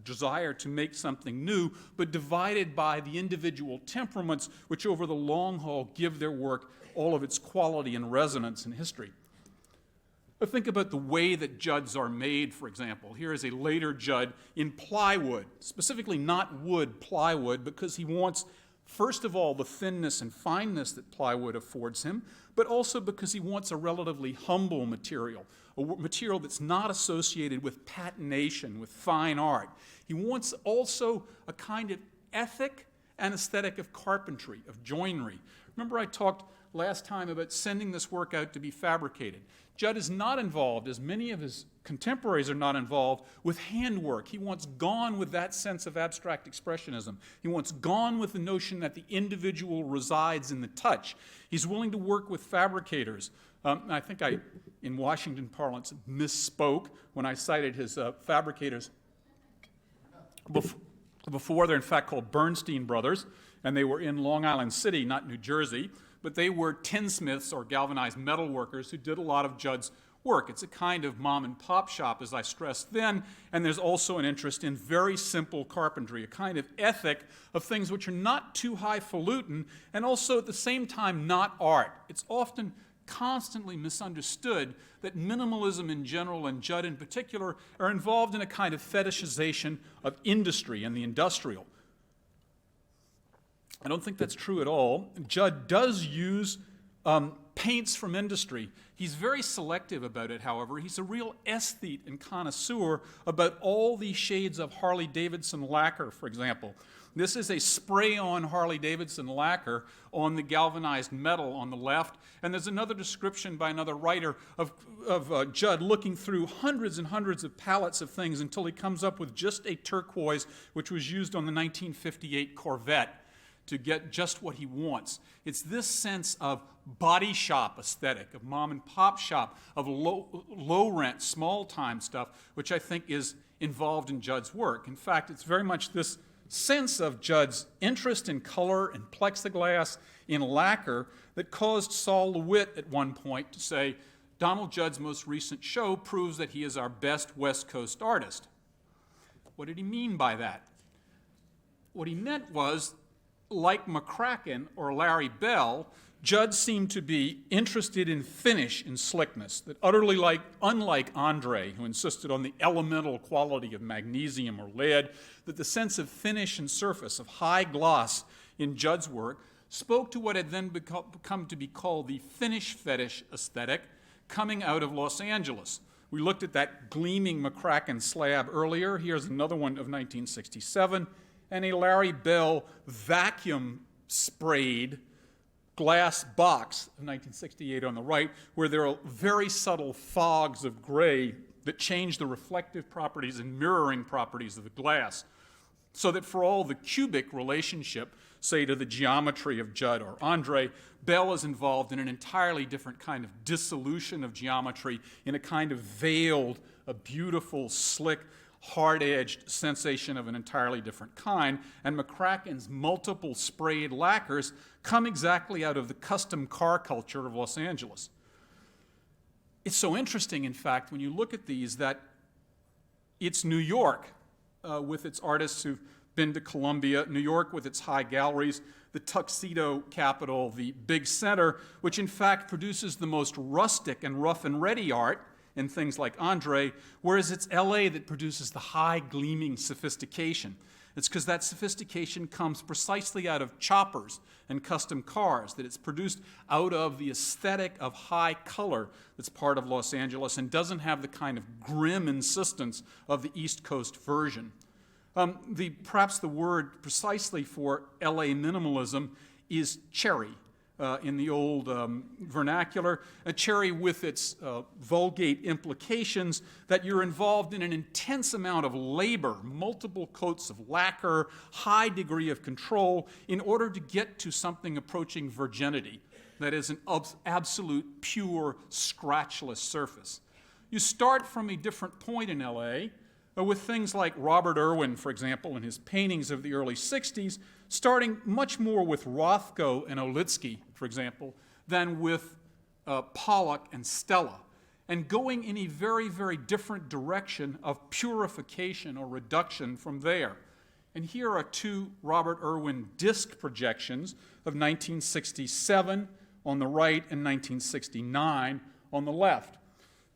desire to make something new, but divided by the individual temperaments which over the long haul give their work all of its quality and resonance and history. But think about the way that Judds are made, for example. Here is a later Judd in plywood, specifically not wood, plywood, because he wants first of all, the thinness and fineness that plywood affords him, but also because he wants a relatively humble material, a material that's not associated with patination, with fine art. He wants also a kind of ethic and aesthetic of carpentry, of joinery. Remember I talked last time about sending this work out to be fabricated. Judd is not involved, as many of his contemporaries are not involved, with handwork. He wants gone with that sense of abstract expressionism. He wants gone with the notion that the individual resides in the touch. He's willing to work with fabricators. I think I, in Washington parlance, misspoke when I cited his fabricators. Before, they're in fact called Bernstein Brothers, and they were in Long Island City, not New Jersey, but they were tinsmiths or galvanized metal workers who did a lot of Judd's work. It's a kind of mom and pop shop, as I stressed then, and there's also an interest in very simple carpentry, a kind of ethic of things which are not too highfalutin and also at the same time not art. It's often constantly misunderstood that minimalism in general and Judd in particular are involved in a kind of fetishization of industry and the industrial. I don't think that's true at all. Judd does use paints from industry. He's very selective about it, however. He's a real aesthete and connoisseur about all these shades of Harley-Davidson lacquer, for example. This is a spray-on Harley-Davidson lacquer on the galvanized metal on the left, and there's another description by another writer of Judd looking through hundreds and hundreds of pallets of things until he comes up with just a turquoise, which was used on the 1958 Corvette, to get just what he wants. It's this sense of body shop aesthetic, of mom and pop shop, of low rent, small time stuff, which I think is involved in Judd's work. In fact, it's very much this sense of Judd's interest in color and plexiglass, in lacquer, that caused Sol LeWitt at one point to say, Donald Judd's most recent show proves that he is our best West Coast artist. What did he mean by that? What he meant was, like McCracken or Larry Bell, Judd seemed to be interested in finish and slickness, that utterly unlike Andre, who insisted on the elemental quality of magnesium or lead, that the sense of finish and surface, of high gloss in Judd's work, spoke to what had then come to be called the finish fetish aesthetic coming out of Los Angeles. We looked at that gleaming McCracken slab earlier. Here's another one of 1967. And a Larry Bell vacuum-sprayed glass box of 1968 on the right, where there are very subtle fogs of gray that change the reflective properties and mirroring properties of the glass. So that for all the cubic relationship, say to the geometry of Judd or Andre, Bell is involved in an entirely different kind of dissolution of geometry, in a kind of veiled, a beautiful, slick, hard-edged sensation of an entirely different kind, and McCracken's multiple sprayed lacquers come exactly out of the custom car culture of Los Angeles. It's so interesting, in fact, when you look at these, that it's New York, with its artists who've been to Columbia, New York with its high galleries, the tuxedo capital, the big center, which in fact produces the most rustic and rough and ready art, in things like Andre, whereas it's LA that produces the high gleaming sophistication. It's because that sophistication comes precisely out of choppers and custom cars, that it's produced out of the aesthetic of high color that's part of Los Angeles and doesn't have the kind of grim insistence of the East Coast version. Perhaps the word precisely for LA minimalism is cherry. In the old vernacular, a cherry with its vulgate implications that you're involved in an intense amount of labor, multiple coats of lacquer, high degree of control, in order to get to something approaching virginity, that is an absolute, pure, scratchless surface. You start from a different point in LA, with things like Robert Irwin, for example, in his paintings of the early 60s, starting much more with Rothko and Olitsky, for example, than with Pollock and Stella, and going in a very, very different direction of purification or reduction from there. And here are two Robert Irwin disc projections of 1967 on the right and 1969 on the left.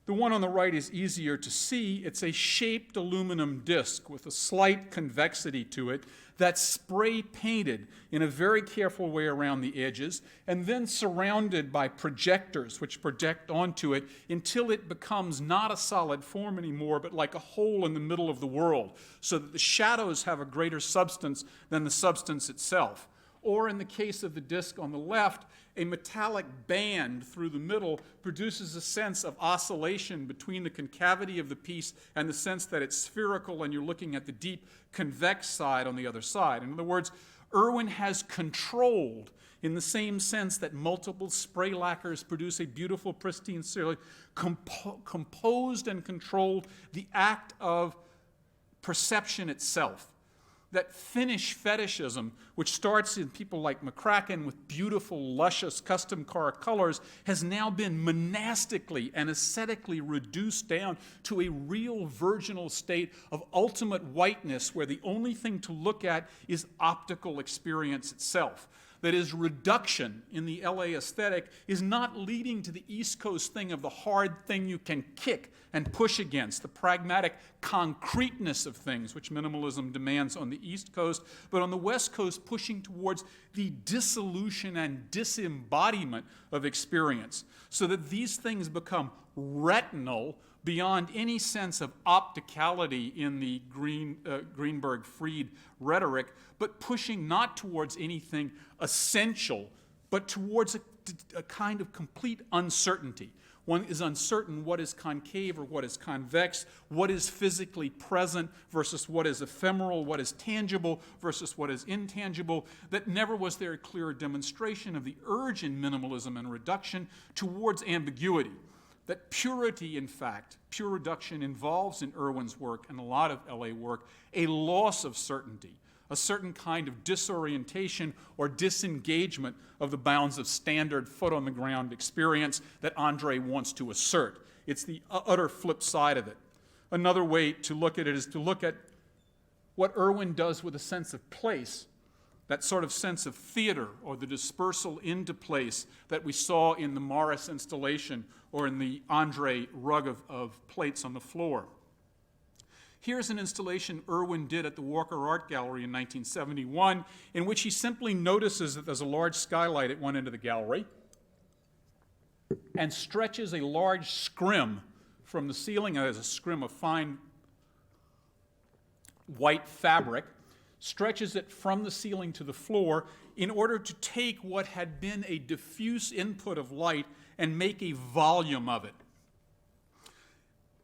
The one on the right is easier to see. It's a shaped aluminum disc with a slight convexity to it that's spray painted in a very careful way around the edges and then surrounded by projectors which project onto it until it becomes not a solid form anymore, but like a hole in the middle of the world, so that the shadows have a greater substance than the substance itself. Or in the case of the disc on the left, a metallic band through the middle produces a sense of oscillation between the concavity of the piece and the sense that it's spherical and you're looking at the deep convex side on the other side. In other words, Irwin has controlled, in the same sense that multiple spray lacquers produce a beautiful, pristine ceiling, composed and controlled the act of perception itself. That finish fetishism, which starts in people like McCracken with beautiful, luscious custom car colors, has now been monastically and aesthetically reduced down to a real virginal state of ultimate whiteness where the only thing to look at is optical experience itself. That is, reduction in the LA aesthetic is not leading to the East Coast thing of the hard thing you can kick and push against, the pragmatic concreteness of things, which minimalism demands on the East Coast, but on the West Coast pushing towards the dissolution and disembodiment of experience, so that these things become retinal beyond any sense of opticality in the Greenberg-Fried rhetoric, but pushing not towards anything essential, but towards a kind of complete uncertainty. One is uncertain what is concave or what is convex, what is physically present versus what is ephemeral, what is tangible versus what is intangible. That never was there a clearer demonstration of the urge in minimalism and reduction towards ambiguity. That purity, in fact, pure reduction involves in Irwin's work and a lot of LA work a loss of certainty, a certain kind of disorientation or disengagement of the bounds of standard foot-on-the-ground experience that Andre wants to assert. It's the utter flip side of it. Another way to look at it is to look at what Irwin does with a sense of place, that sort of sense of theater or the dispersal into place that we saw in the Morris installation or in the Andre rug of plates on the floor. Here's an installation Irwin did at the Walker Art Gallery in 1971, in which he simply notices that there's a large skylight at one end of the gallery and stretches a large scrim from the ceiling. There's a scrim of fine white fabric, stretches it from the ceiling to the floor in order to take what had been a diffuse input of light and make a volume of it.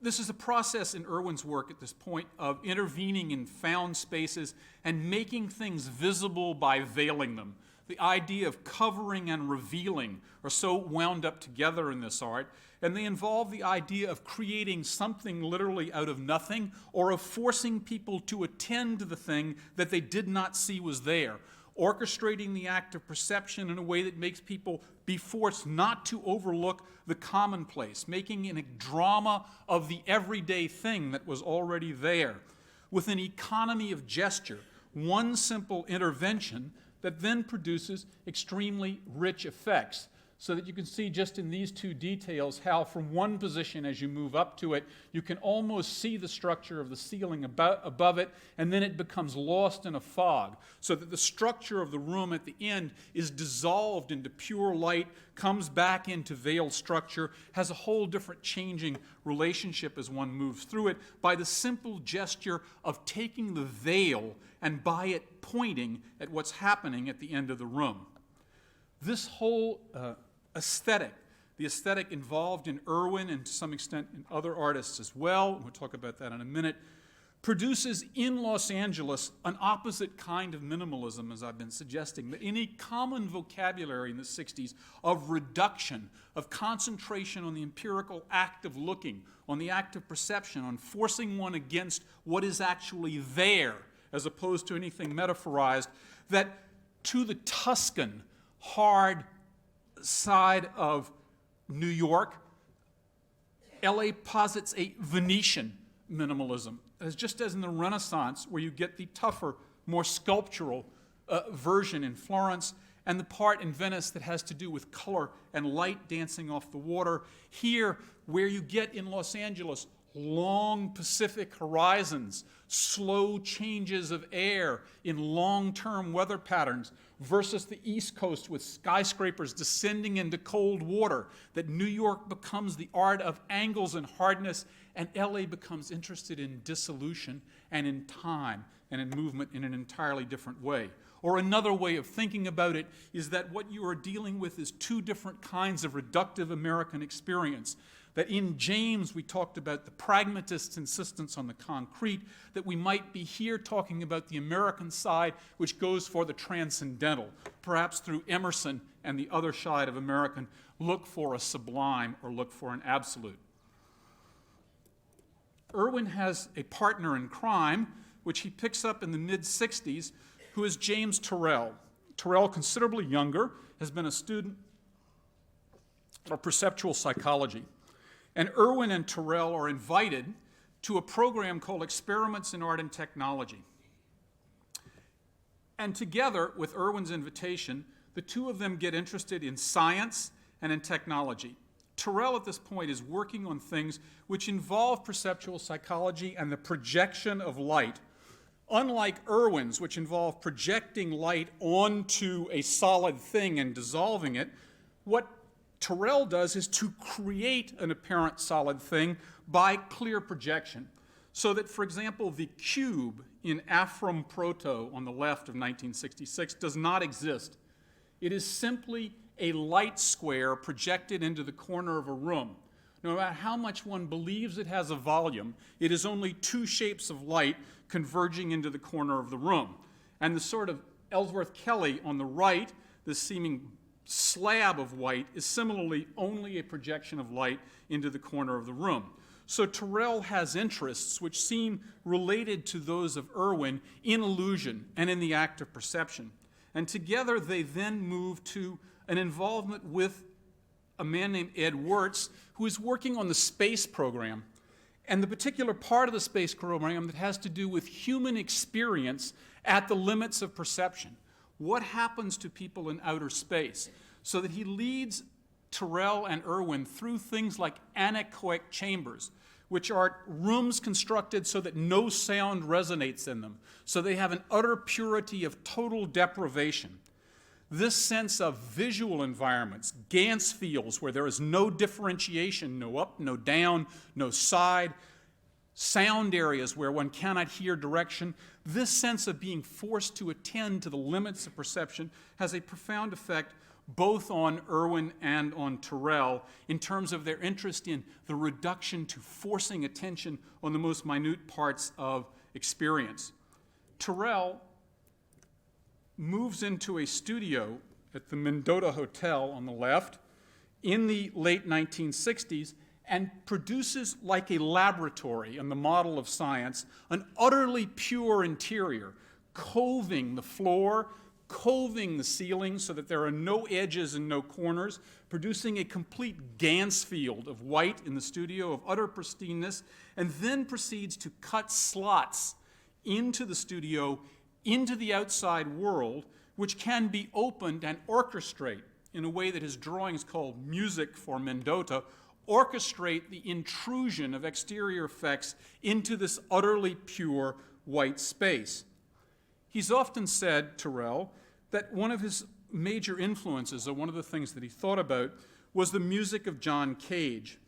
This is a process in Irwin's work at this point of intervening in found spaces and making things visible by veiling them. The idea of covering and revealing are so wound up together in this art, and they involve the idea of creating something literally out of nothing or of forcing people to attend to the thing that they did not see was there, orchestrating the act of perception in a way that makes people be forced not to overlook the commonplace, making a drama of the everyday thing that was already there, with an economy of gesture, one simple intervention that then produces extremely rich effects. So that you can see just in these two details how from one position as you move up to it, you can almost see the structure of the ceiling above it, and then it becomes lost in a fog. So that the structure of the room at the end is dissolved into pure light, comes back into veiled structure, has a whole different changing relationship as one moves through it by the simple gesture of taking the veil and by it pointing at what's happening at the end of the room. This whole aesthetic, the aesthetic involved in Irwin and to some extent in other artists as well, we'll talk about that in a minute, produces in Los Angeles an opposite kind of minimalism, as I've been suggesting, that in a common vocabulary in the 60s of reduction, of concentration on the empirical act of looking, on the act of perception, on forcing one against what is actually there, as opposed to anything metaphorized, that to the Tuscan, hard side of New York, LA posits a Venetian minimalism, just as in the Renaissance, where you get the tougher, more sculptural version in Florence, and the part in Venice that has to do with color and light dancing off the water. Here, where you get in Los Angeles long Pacific horizons, slow changes of air in long-term weather patterns versus the East Coast with skyscrapers descending into cold water, that New York becomes the art of angles and hardness, and LA becomes interested in dissolution and in time and in movement in an entirely different way. Or another way of thinking about it is that what you are dealing with is two different kinds of reductive American experience. That in James we talked about the pragmatist's insistence on the concrete, that we might be here talking about the American side which goes for the transcendental. Perhaps through Emerson and the other side of American, look for a sublime or look for an absolute. Irwin has a partner in crime, which he picks up in the mid-60s, who is James Turrell. Turrell, considerably younger, has been a student of perceptual psychology. And Irwin and Turrell are invited to a program called Experiments in Art and Technology. And together, with Irwin's invitation, the two of them get interested in science and in technology. Turrell at this point is working on things which involve perceptual psychology and the projection of light. Unlike Irwin's, which involve projecting light onto a solid thing and dissolving it, what Turrell does is to create an apparent solid thing by clear projection. So that, for example, the cube in Afram Proto on the left of 1966 does not exist. It is simply a light square projected into the corner of a room. No matter how much one believes it has a volume, it is only two shapes of light converging into the corner of the room. And the sort of Ellsworth Kelly on the right, this seeming slab of white, is similarly only a projection of light into the corner of the room. So Turrell has interests which seem related to those of Irwin in illusion and in the act of perception. And together they then move to an involvement with a man named Ed Wirtz, who is working on the space program, and the particular part of the space program that has to do with human experience at the limits of perception. What happens to people in outer space? So that he leads Turrell and Irwin through things like anechoic chambers, which are rooms constructed so that no sound resonates in them, so they have an utter purity of total deprivation. This sense of visual environments, Ganzfields, where there is no differentiation, no up, no down, no side, sound areas where one cannot hear direction, this sense of being forced to attend to the limits of perception has a profound effect both on Irwin and on Turrell in terms of their interest in the reduction to forcing attention on the most minute parts of experience. Turrell moves into a studio at the Mendota Hotel on the left in the late 1960s and produces, like a laboratory in the model of science, an utterly pure interior, coving the floor, coving the ceiling so that there are no edges and no corners, producing a complete Ganzfield of white in the studio of utter pristineness, and then proceeds to cut slots into the studio, into the outside world, which can be opened and orchestrate in a way that his drawings called Music for Mendota, orchestrate the intrusion of exterior effects into this utterly pure white space. He's often said, Turrell, that one of his major influences, or one of the things that he thought about, was the music of John Cage.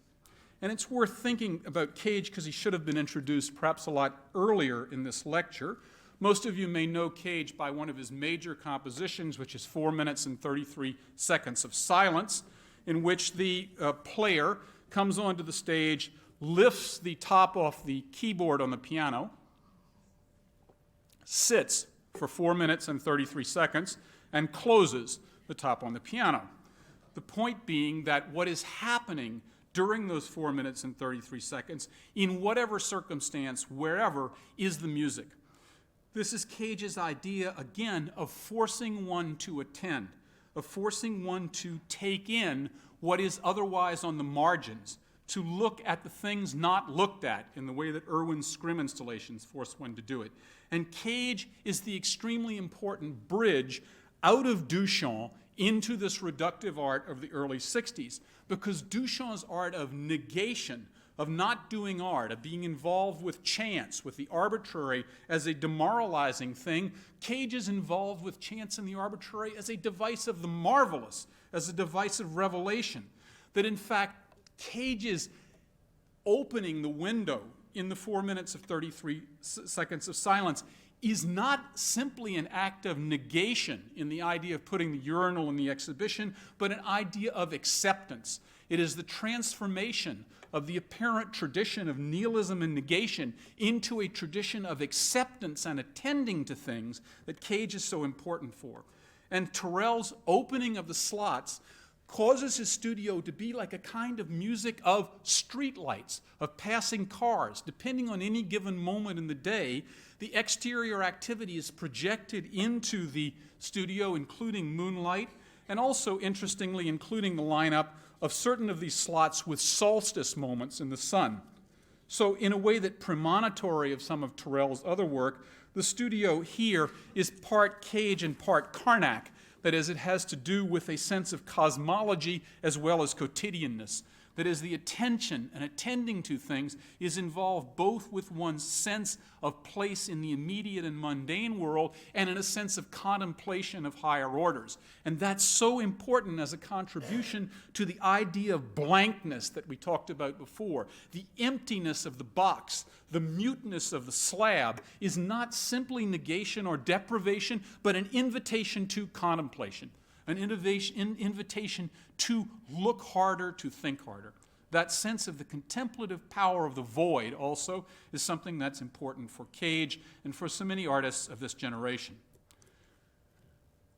And it's worth thinking about Cage because he should have been introduced perhaps a lot earlier in this lecture. Most of you may know Cage by one of his major compositions, which is 4 minutes and 33 seconds of silence, in which the player comes onto the stage, lifts the top off the keyboard on the piano, sits for 4 minutes and 33 seconds, and closes the top on the piano. The point being that what is happening during those 4 minutes and 33 seconds, in whatever circumstance, wherever, is the music. This is Cage's idea, again, of forcing one to attend, of forcing one to take in what is otherwise on the margins, to look at the things not looked at in the way that Irwin's scrim installations force one to do it. And Cage is the extremely important bridge out of Duchamp into this reductive art of the early 60s, because Duchamp's art of negation of not doing art, of being involved with chance, with the arbitrary as a demoralizing thing, Cage is involved with chance and the arbitrary as a device of the marvelous, as a device of revelation. That in fact, Cage is opening the window in the 4 minutes of 33 seconds of silence is not simply an act of negation in the idea of putting the urinal in the exhibition, but an idea of acceptance. It is the transformation of the apparent tradition of nihilism and negation into a tradition of acceptance and attending to things that Cage is so important for. And Turrell's opening of the slots causes his studio to be like a kind of music of streetlights, of passing cars. Depending on any given moment in the day, the exterior activity is projected into the studio, including moonlight, and also, interestingly, including the lineup of certain of these slots with solstice moments in the sun. So in a way that premonitory of some of Turrell's other work, the studio here is part Cage and part Carnac. That is, it has to do with a sense of cosmology as well as quotidianness. That is, the attention and attending to things is involved both with one's sense of place in the immediate and mundane world and in a sense of contemplation of higher orders. And that's so important as a contribution to the idea of blankness that we talked about before. The emptiness of the box, the muteness of the slab is not simply negation or deprivation, but an invitation to contemplation. An invitation to look harder, to think harder. That sense of the contemplative power of the void also is something that's important for Cage and for so many artists of this generation.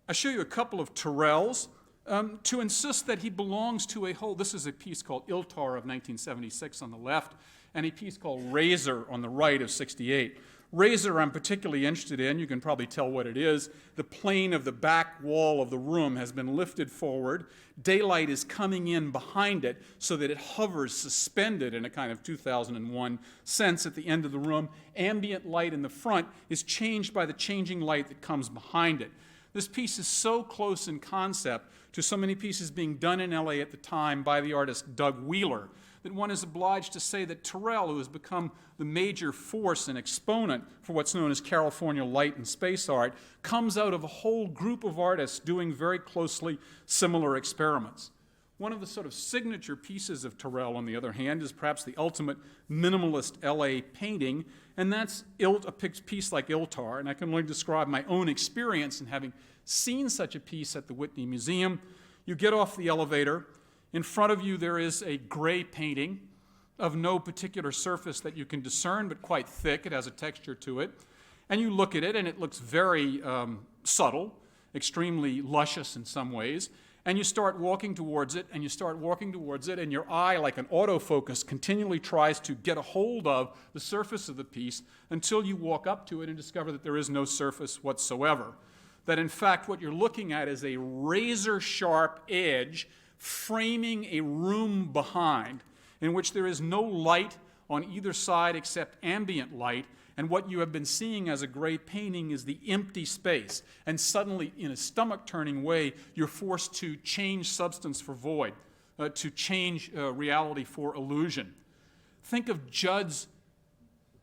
I'll show you a couple of Turrells to insist that he belongs to a whole. This is a piece called Iltar of 1976 on the left, and a piece called Razor on the right of 68. Razor I'm particularly interested in. You can probably tell what it is. The plane of the back wall of the room has been lifted forward. Daylight is coming in behind it so that it hovers suspended in a kind of 2001 sense at the end of the room. Ambient light in the front is changed by the changing light that comes behind it. This piece is so close in concept to so many pieces being done in LA at the time by the artist Doug Wheeler that one is obliged to say that Turrell, who has become the major force and exponent for what's known as California light and space art, comes out of a whole group of artists doing very closely similar experiments. One of the sort of signature pieces of Turrell, on the other hand, is perhaps the ultimate minimalist LA painting, and that's a piece like Iltar. And I can only describe my own experience in having seen such a piece at the Whitney Museum. You get off the elevator. In front of you there is a gray painting of no particular surface that you can discern, but quite thick. It has a texture to it. And you look at it, and it looks very subtle, extremely luscious in some ways. And you start walking towards it, and you start walking towards it, and your eye, like an autofocus, continually tries to get a hold of the surface of the piece until you walk up to it and discover that there is no surface whatsoever. That in fact what you're looking at is a razor-sharp edge framing a room behind, in which there is no light on either side except ambient light, and what you have been seeing as a gray painting is the empty space. And suddenly, in a stomach-turning way, you're forced to change substance for void, to change reality for illusion. Think of Judd's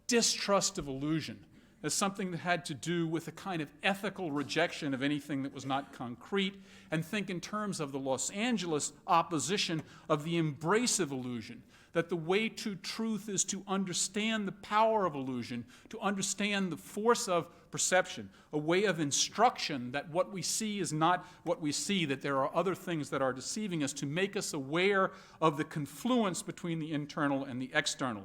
distrust of illusion as something that had to do with a kind of ethical rejection of anything that was not concrete, and think in terms of the Los Angeles opposition of the embrace of illusion, that the way to truth is to understand the power of illusion, to understand the force of perception, a way of instruction that what we see is not what we see, that there are other things that are deceiving us, to make us aware of the confluence between the internal and the external.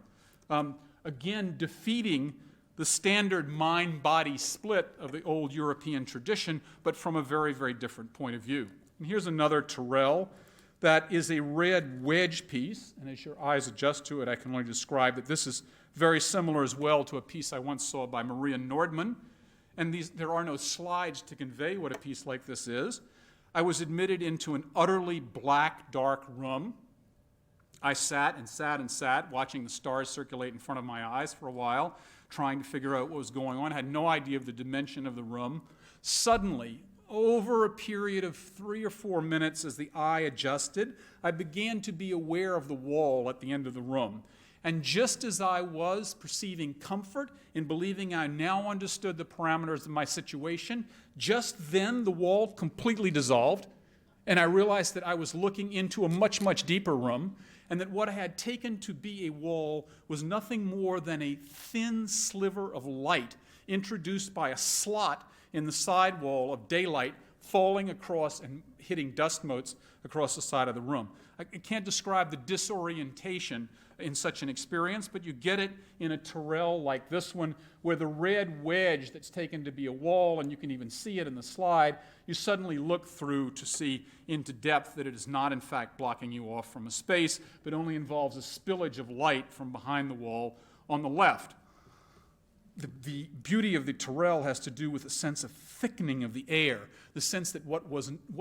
Again, defeating the standard mind-body split of the old European tradition, but from a very, very different point of view. And here's another Turrell that is a red wedge piece, and as your eyes adjust to it, I can only describe that this is very similar as well to a piece I once saw by Maria Nordman, and there are no slides to convey what a piece like this is. I was admitted into an utterly black, dark room. I sat and sat and sat, watching the stars circulate in front of my eyes for a while, trying to figure out what was going on. I had no idea of the dimension of the room. Suddenly, over a period of 3 or 4 minutes as the eye adjusted, I began to be aware of the wall at the end of the room. And just as I was perceiving comfort in believing I now understood the parameters of my situation, just then the wall completely dissolved, and I realized that I was looking into a much, much deeper room, and that what I had taken to be a wall was nothing more than a thin sliver of light introduced by a slot in the side wall of daylight falling across and hitting dust motes across the side of the room. I can't describe the disorientation in such an experience, but you get it in a Turrell like this one, where the red wedge that's taken to be a wall, and you can even see it in the slide, you suddenly look through to see into depth that it is not in fact blocking you off from a space, but only involves a spillage of light from behind the wall on the left. The beauty of the Turrell has to do with a sense of thickening of the air, the sense that what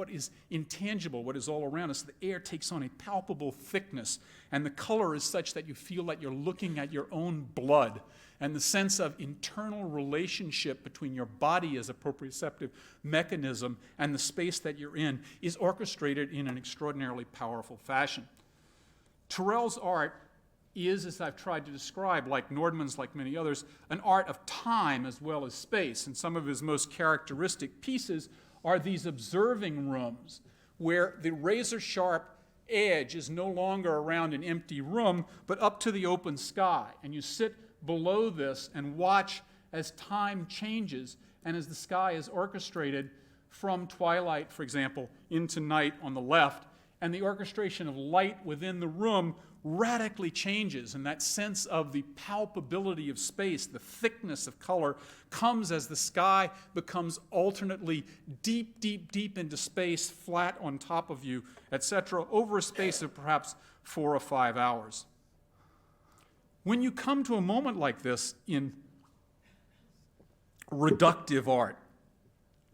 is intangible, what is all around us, the air takes on a palpable thickness, and the color is such that you feel like you're looking at your own blood, and the sense of internal relationship between your body as a proprioceptive mechanism and the space that you're in is orchestrated in an extraordinarily powerful fashion. Turrell's art is, as I've tried to describe, like Nordman's, like many others, an art of time as well as space. And some of his most characteristic pieces are these observing rooms where the razor-sharp edge is no longer around an empty room, but up to the open sky. And you sit below this and watch as time changes and as the sky is orchestrated from twilight, for example, into night on the left, and the orchestration of light within the room radically changes, and that sense of the palpability of space, the thickness of color, comes as the sky becomes alternately deep, deep, deep into space, flat on top of you, etc., over a space of perhaps 4 or 5 hours. When you come to a moment like this in reductive art,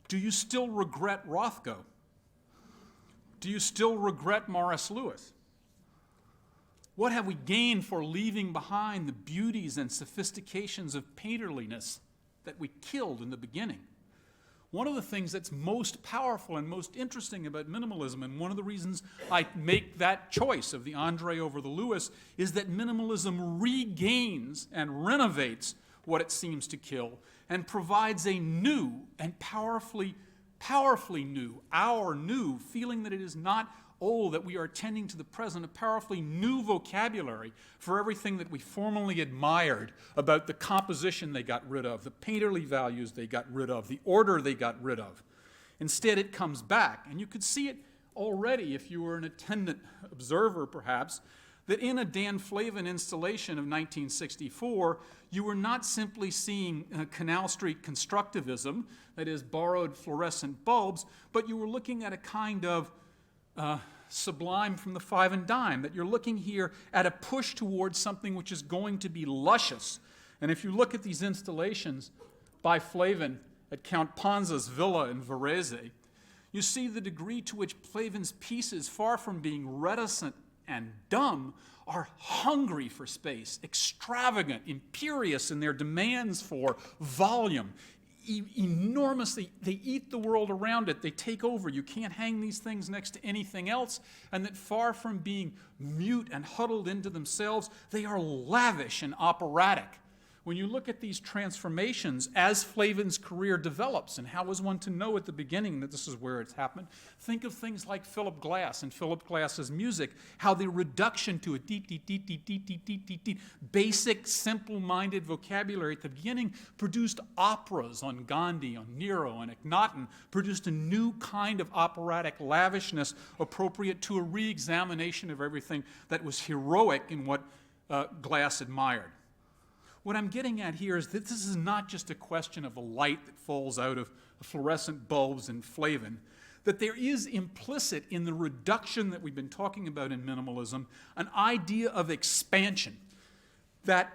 do you still regret Rothko? Do you still regret Morris Louis? What have we gained for leaving behind the beauties and sophistications of painterliness that we killed in the beginning? One of the things that's most powerful and most interesting about minimalism, and one of the reasons I make that choice of the Andre over the Louis, is that minimalism regains and renovates what it seems to kill and provides a new and powerfully new, our new, feeling that it is not old, that we are attending to the present, a powerfully new vocabulary for everything that we formerly admired about the composition they got rid of, the painterly values they got rid of, the order they got rid of. Instead, it comes back, and you could see it already if you were an attendant observer, perhaps, that in a Dan Flavin installation of 1964, you were not simply seeing Canal Street constructivism, that is, borrowed fluorescent bulbs, but you were looking at a kind of sublime from the five and dime, that you're looking here at a push towards something which is going to be luscious. And if you look at these installations by Flavin at Count Panza's villa in Varese, you see the degree to which Flavin's pieces, far from being reticent and dumb, are hungry for space, extravagant, imperious in their demands for volume, enormously. They eat the world around it. They take over. You can't hang these things next to anything else. And that far from being mute and huddled into themselves, they are lavish and operatic. When you look at these transformations as Flavin's career develops, and how is one to know at the beginning that this is where it's happened, think of things like Philip Glass and Philip Glass's music, how the reduction to a basic, simple-minded vocabulary at the beginning produced operas on Gandhi, on Nero, and Akhenaten, produced a new kind of operatic lavishness appropriate to a re-examination of everything that was heroic in what Glass admired. What I'm getting at here is that this is not just a question of the light that falls out of fluorescent bulbs in Flavin, that there is implicit in the reduction that we've been talking about in minimalism an idea of expansion, that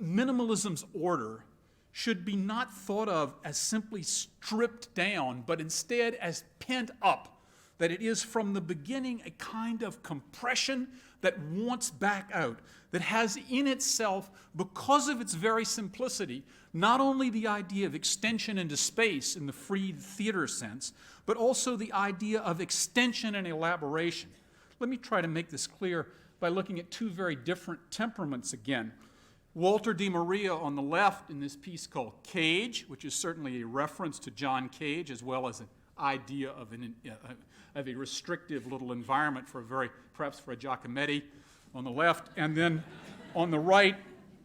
minimalism's order should be not thought of as simply stripped down, but instead as pent up, that it is from the beginning a kind of compression that wants back out, that has in itself, because of its very simplicity, not only the idea of extension into space in the free theater sense, but also the idea of extension and elaboration. Let me try to make this clear by looking at two very different temperaments again. Walter de Maria on the left in this piece called Cage, which is certainly a reference to John Cage, as well as an idea of a restrictive little environment perhaps for a Giacometti on the left. And then on the right,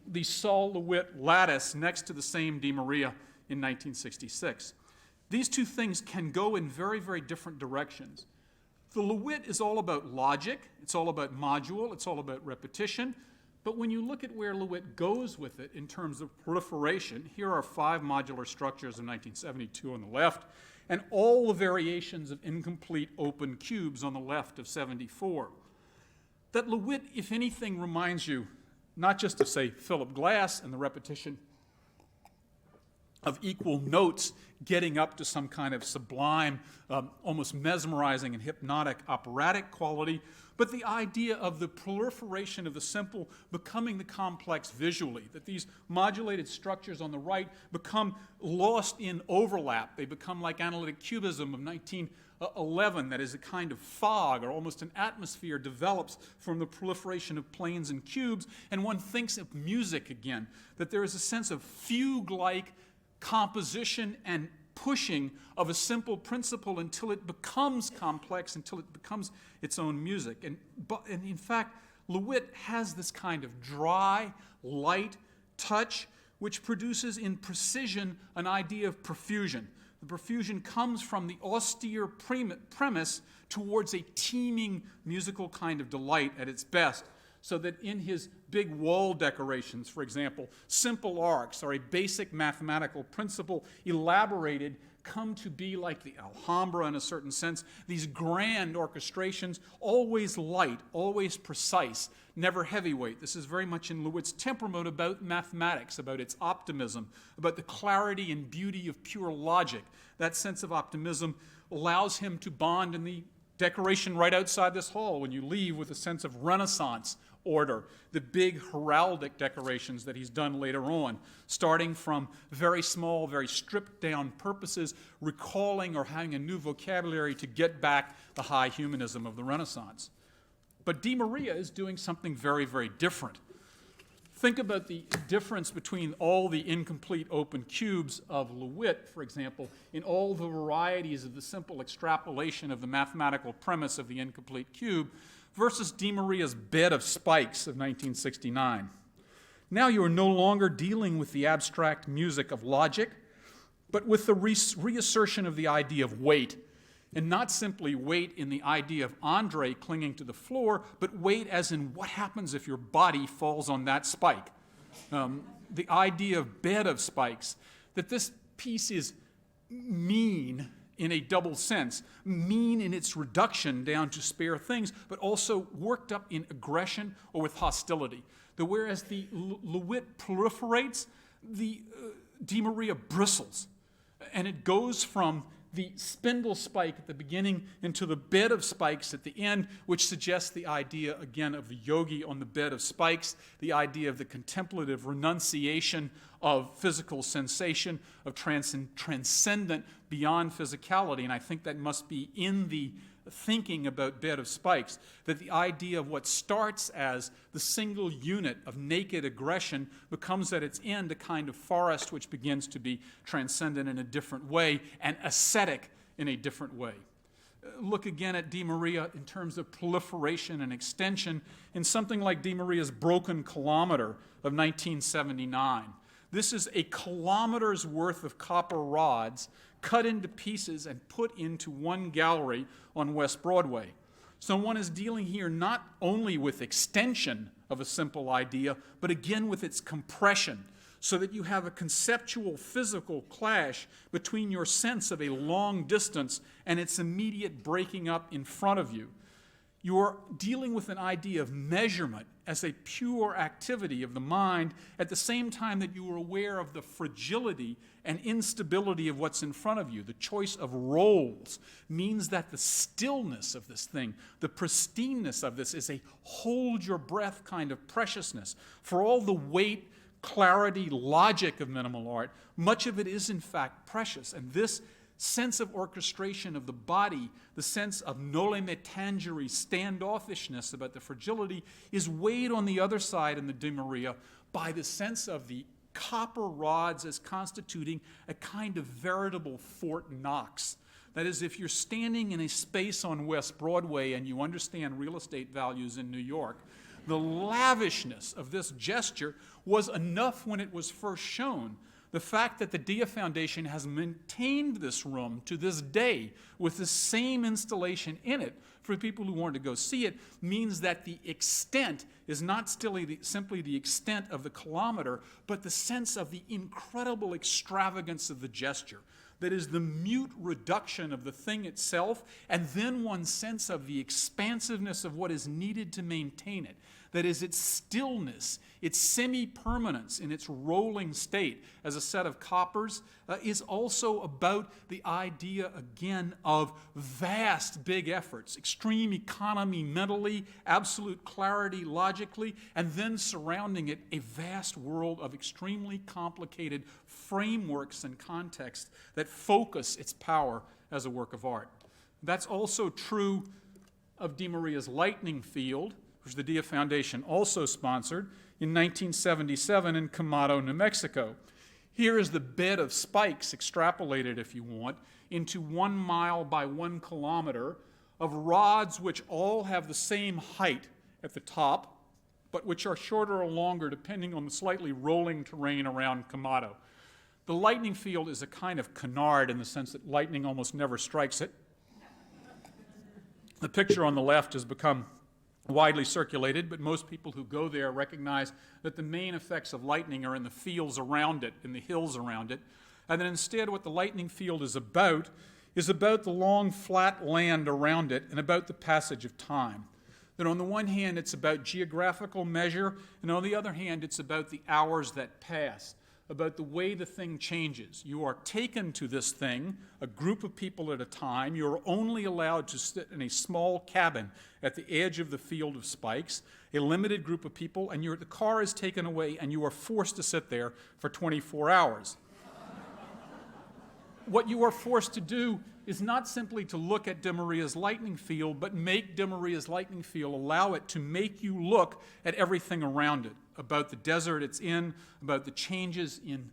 the Sol LeWitt lattice next to the same de Maria in 1966. These two things can go in very, very different directions. The LeWitt is all about logic, it's all about module, it's all about repetition. But when you look at where LeWitt goes with it in terms of proliferation, here are 5 modular structures of 1972 on the left, and all the variations of incomplete open cubes on the left of 74. That LeWitt, if anything, reminds you not just of, say, Philip Glass and the repetition of equal notes getting up to some kind of sublime, almost mesmerizing and hypnotic operatic quality, but the idea of the proliferation of the simple becoming the complex visually, that these modulated structures on the right become lost in overlap. They become like analytic cubism of 1911, that is a kind of fog or almost an atmosphere develops from the proliferation of planes and cubes, and one thinks of music again, that there is a sense of fugue-like composition and pushing of a simple principle until it becomes complex, until it becomes its own music. And in fact, LeWitt has this kind of dry, light touch, which produces in precision an idea of profusion. The profusion comes from the austere premise towards a teeming musical kind of delight at its best. So that in his big wall decorations, for example, simple arcs are a basic mathematical principle elaborated, come to be like the Alhambra in a certain sense, these grand orchestrations, always light, always precise, never heavyweight. This is very much in LeWitt's temperament about mathematics, about its optimism, about the clarity and beauty of pure logic. That sense of optimism allows him to bond in the decoration right outside this hall when you leave with a sense of Renaissance order, the big heraldic decorations that he's done later on, starting from very small, very stripped down purposes, recalling or having a new vocabulary to get back the high humanism of the Renaissance. But de Maria is doing something very, very different. Think about the difference between all the incomplete open cubes of LeWitt, for example, in all the varieties of the simple extrapolation of the mathematical premise of the incomplete cube, versus de Maria's bed of spikes of 1969. Now you are no longer dealing with the abstract music of logic, but with the reassertion of the idea of weight, and not simply weight in the idea of Andre clinging to the floor, but weight as in what happens if your body falls on that spike. The idea of bed of spikes, that this piece is mean in a double sense, mean in its reduction down to spare things, but also worked up in aggression or with hostility. Whereas the LeWitt proliferates, the de Maria bristles, and it goes from the spindle spike at the beginning into the bed of spikes at the end, which suggests the idea, again, of the yogi on the bed of spikes, the idea of the contemplative renunciation of physical sensation, of transcendent beyond physicality. And I think that must be in the thinking about bed of spikes, that the idea of what starts as the single unit of naked aggression becomes at its end a kind of forest which begins to be transcendent in a different way and ascetic in a different way. Look again at de Maria in terms of proliferation and extension in something like de Maria's Broken Kilometer of 1979. This is a kilometer's worth of copper rods cut into pieces and put into one gallery on West Broadway. So one is dealing here not only with extension of a simple idea, but again with its compression, so that you have a conceptual physical clash between your sense of a long distance and its immediate breaking up in front of you. You are dealing with an idea of measurement as a pure activity of the mind at the same time that you are aware of the fragility and instability of what's in front of you. The choice of roles means that the stillness of this thing, the pristineness of this, is a hold your breath kind of preciousness. For all the weight, clarity, logic of minimal art, much of it is in fact precious. And this sense of orchestration of the body, the sense of noli me tangere, standoffishness about the fragility, is weighed on the other side in the De Maria by the sense of the copper rods as constituting a kind of veritable Fort Knox. That is, if you're standing in a space on West Broadway and you understand real estate values in New York, the lavishness of this gesture was enough when it was first shown. The fact that the Dia Foundation has maintained this room to this day with the same installation in it for people who want to go see it means that the extent is not simply the extent of the kilometer, but the sense of the incredible extravagance of the gesture. That is the mute reduction of the thing itself, and then one's sense of the expansiveness of what is needed to maintain it. That is its stillness, its semi-permanence in its rolling state as a set of coppers is also about the idea, again, of vast big efforts, extreme economy mentally, absolute clarity logically, and then surrounding it a vast world of extremely complicated frameworks and context that focus its power as a work of art. That's also true of De Maria's Lightning Field, which the Dia Foundation also sponsored in 1977 in Camado, New Mexico. Here is the bed of spikes extrapolated, if you want, into 1 mile by 1 kilometer of rods which all have the same height at the top, but which are shorter or longer depending on the slightly rolling terrain around Camado. The lightning field is a kind of canard in the sense that lightning almost never strikes it. The picture on the left has become widely circulated, but most people who go there recognize that the main effects of lightning are in the fields around it, in the hills around it, and that instead what the lightning field is about the long flat land around it and about the passage of time. That on the one hand it's about geographical measure, and on the other hand it's about the hours that pass, about the way the thing changes. You are taken to this thing, a group of people at a time. You're only allowed to sit in a small cabin at the edge of the field of spikes, a limited group of people, and the car is taken away and you are forced to sit there for 24 hours. What you are forced to do is not simply to look at De Maria's Lightning Field, but make De Maria's Lightning Field allow it to make you look at everything around it, about the desert it's in, about the changes in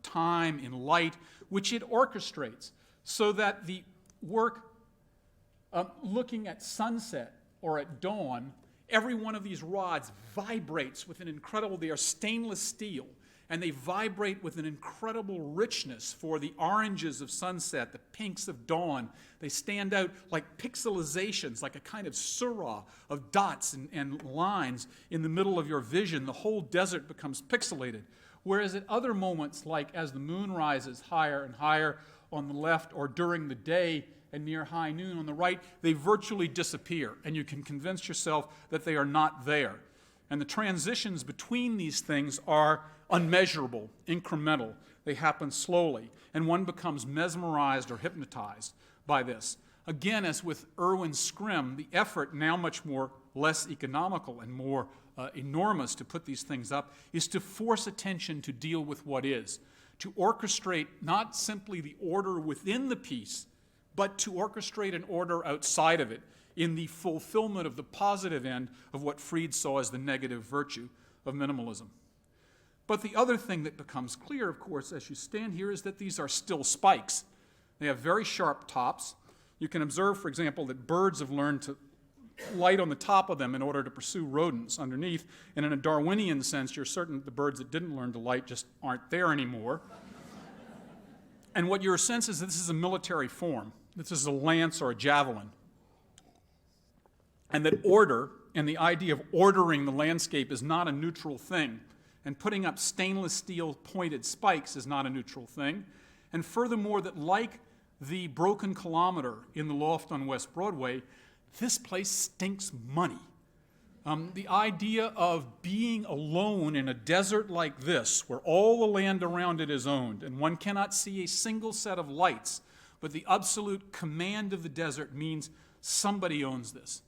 time, in light, which it orchestrates, so that the work looking at sunset or at dawn, every one of these rods vibrates with an incredible, they are stainless steel, and they vibrate with an incredible richness for the oranges of sunset, the pinks of dawn. They stand out like pixelizations, like a kind of surah of dots and lines in the middle of your vision. The whole desert becomes pixelated. Whereas at other moments, like as the moon rises higher and higher on the left, or during the day and near high noon on the right, they virtually disappear, and you can convince yourself that they are not there. And the transitions between these things are unmeasurable, incremental. They happen slowly, and one becomes mesmerized or hypnotized by this. Again, as with Erwin Scrim, the effort, now much less economical and more enormous to put these things up, is to force attention to deal with what is, to orchestrate not simply the order within the piece, but to orchestrate an order outside of it, in the fulfillment of the positive end of what Fried saw as the negative virtue of minimalism. But the other thing that becomes clear, of course, as you stand here, is that these are still spikes. They have very sharp tops. You can observe, for example, that birds have learned to light on the top of them in order to pursue rodents underneath, and in a Darwinian sense, you're certain that the birds that didn't learn to light just aren't there anymore. And what your sense is that this is a military form. This is a lance or a javelin. And that order and the idea of ordering the landscape is not a neutral thing. And putting up stainless steel pointed spikes is not a neutral thing. And furthermore, that like the broken kilometer in the loft on West Broadway, this place stinks money. The idea of being alone in a desert like this, where all the land around it is owned, and one cannot see a single set of lights, but the absolute command of the desert means somebody owns this.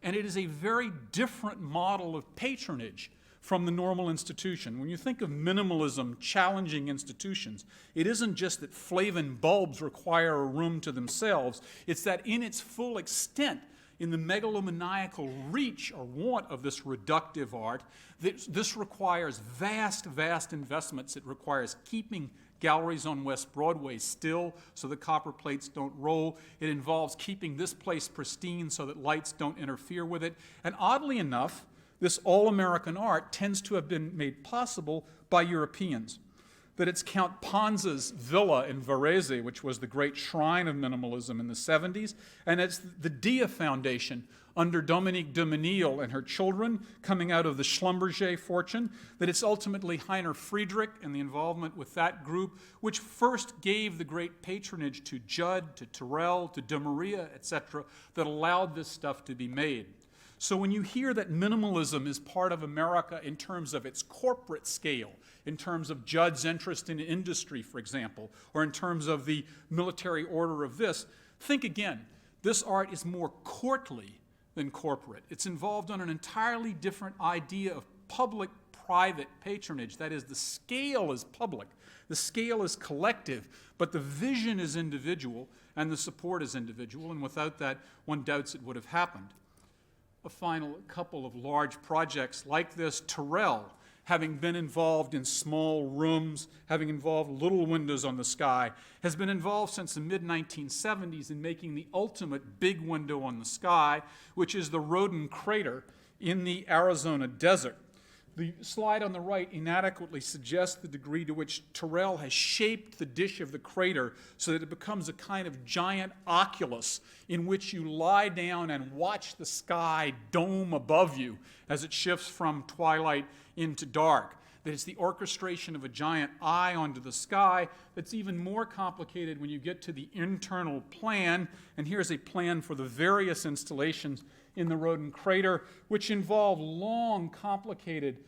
And it is a very different model of patronage from the normal institution. When you think of minimalism challenging institutions, it isn't just that flavin bulbs require a room to themselves, it's that in its full extent, in the megalomaniacal reach or want of this reductive art, this requires vast, vast investments. It requires keeping galleries on West Broadway still so the copper plates don't roll. It involves keeping this place pristine so that lights don't interfere with it. And oddly enough, this all-American art tends to have been made possible by Europeans. That it's Count Panza's villa in Varese, which was the great shrine of minimalism in the 70s, and it's the Dia Foundation under Dominique de Menil and her children coming out of the Schlumberger fortune, that it's ultimately Heiner Friedrich and the involvement with that group, which first gave the great patronage to Judd, to Turrell, to De Maria, etc., that allowed this stuff to be made. So when you hear that minimalism is part of America in terms of its corporate scale, in terms of Judd's interest in industry, for example, or in terms of the military order of this, think again. This art is more courtly than corporate. It's involved on an entirely different idea of public-private patronage. That is, the scale is public, the scale is collective, but the vision is individual and the support is individual, and without that, one doubts it would have happened. A final couple of large projects like this, Turrell, having been involved in small rooms, having involved little windows on the sky, has been involved since the mid-1970s in making the ultimate big window on the sky, which is the Roden crater in the Arizona desert. The slide on the right inadequately suggests the degree to which Turrell has shaped the dish of the crater so that it becomes a kind of giant oculus in which you lie down and watch the sky dome above you as it shifts from twilight into dark. That it's the orchestration of a giant eye onto the sky that's even more complicated when you get to the internal plan. And here's a plan for the various installations in the Roden crater, which involve long, complicated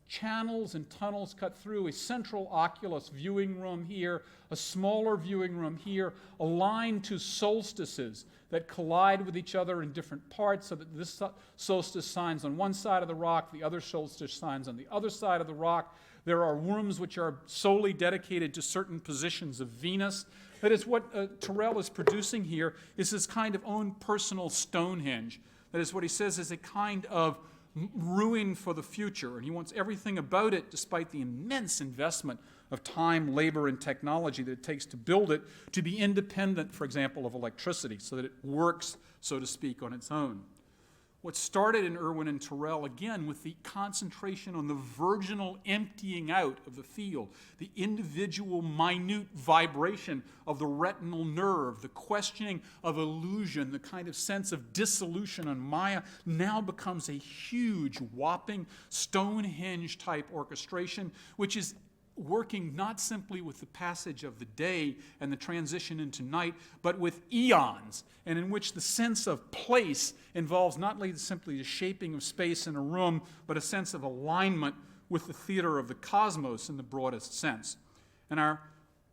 channels and tunnels cut through, a central oculus viewing room here, a smaller viewing room here, aligned to solstices that collide with each other in different parts so that this solstice shines on one side of the rock, the other solstice shines on the other side of the rock. There are rooms which are solely dedicated to certain positions of Venus. That is, what Turrell is producing here is his kind of own personal Stonehenge. That is, what he says is a kind of ruin for the future, and he wants everything about it, despite the immense investment of time, labor, and technology that it takes to build it, to be independent, for example, of electricity, so that it works, so to speak, on its own. What started in Irwin and Turrell, again, with the concentration on the virginal emptying out of the field, the individual minute vibration of the retinal nerve, the questioning of illusion, the kind of sense of dissolution on Maya, now becomes a huge, whopping, Stonehenge-type orchestration, which is working not simply with the passage of the day and the transition into night, but with eons, and in which the sense of place involves not simply the shaping of space in a room, but a sense of alignment with the theater of the cosmos in the broadest sense. And our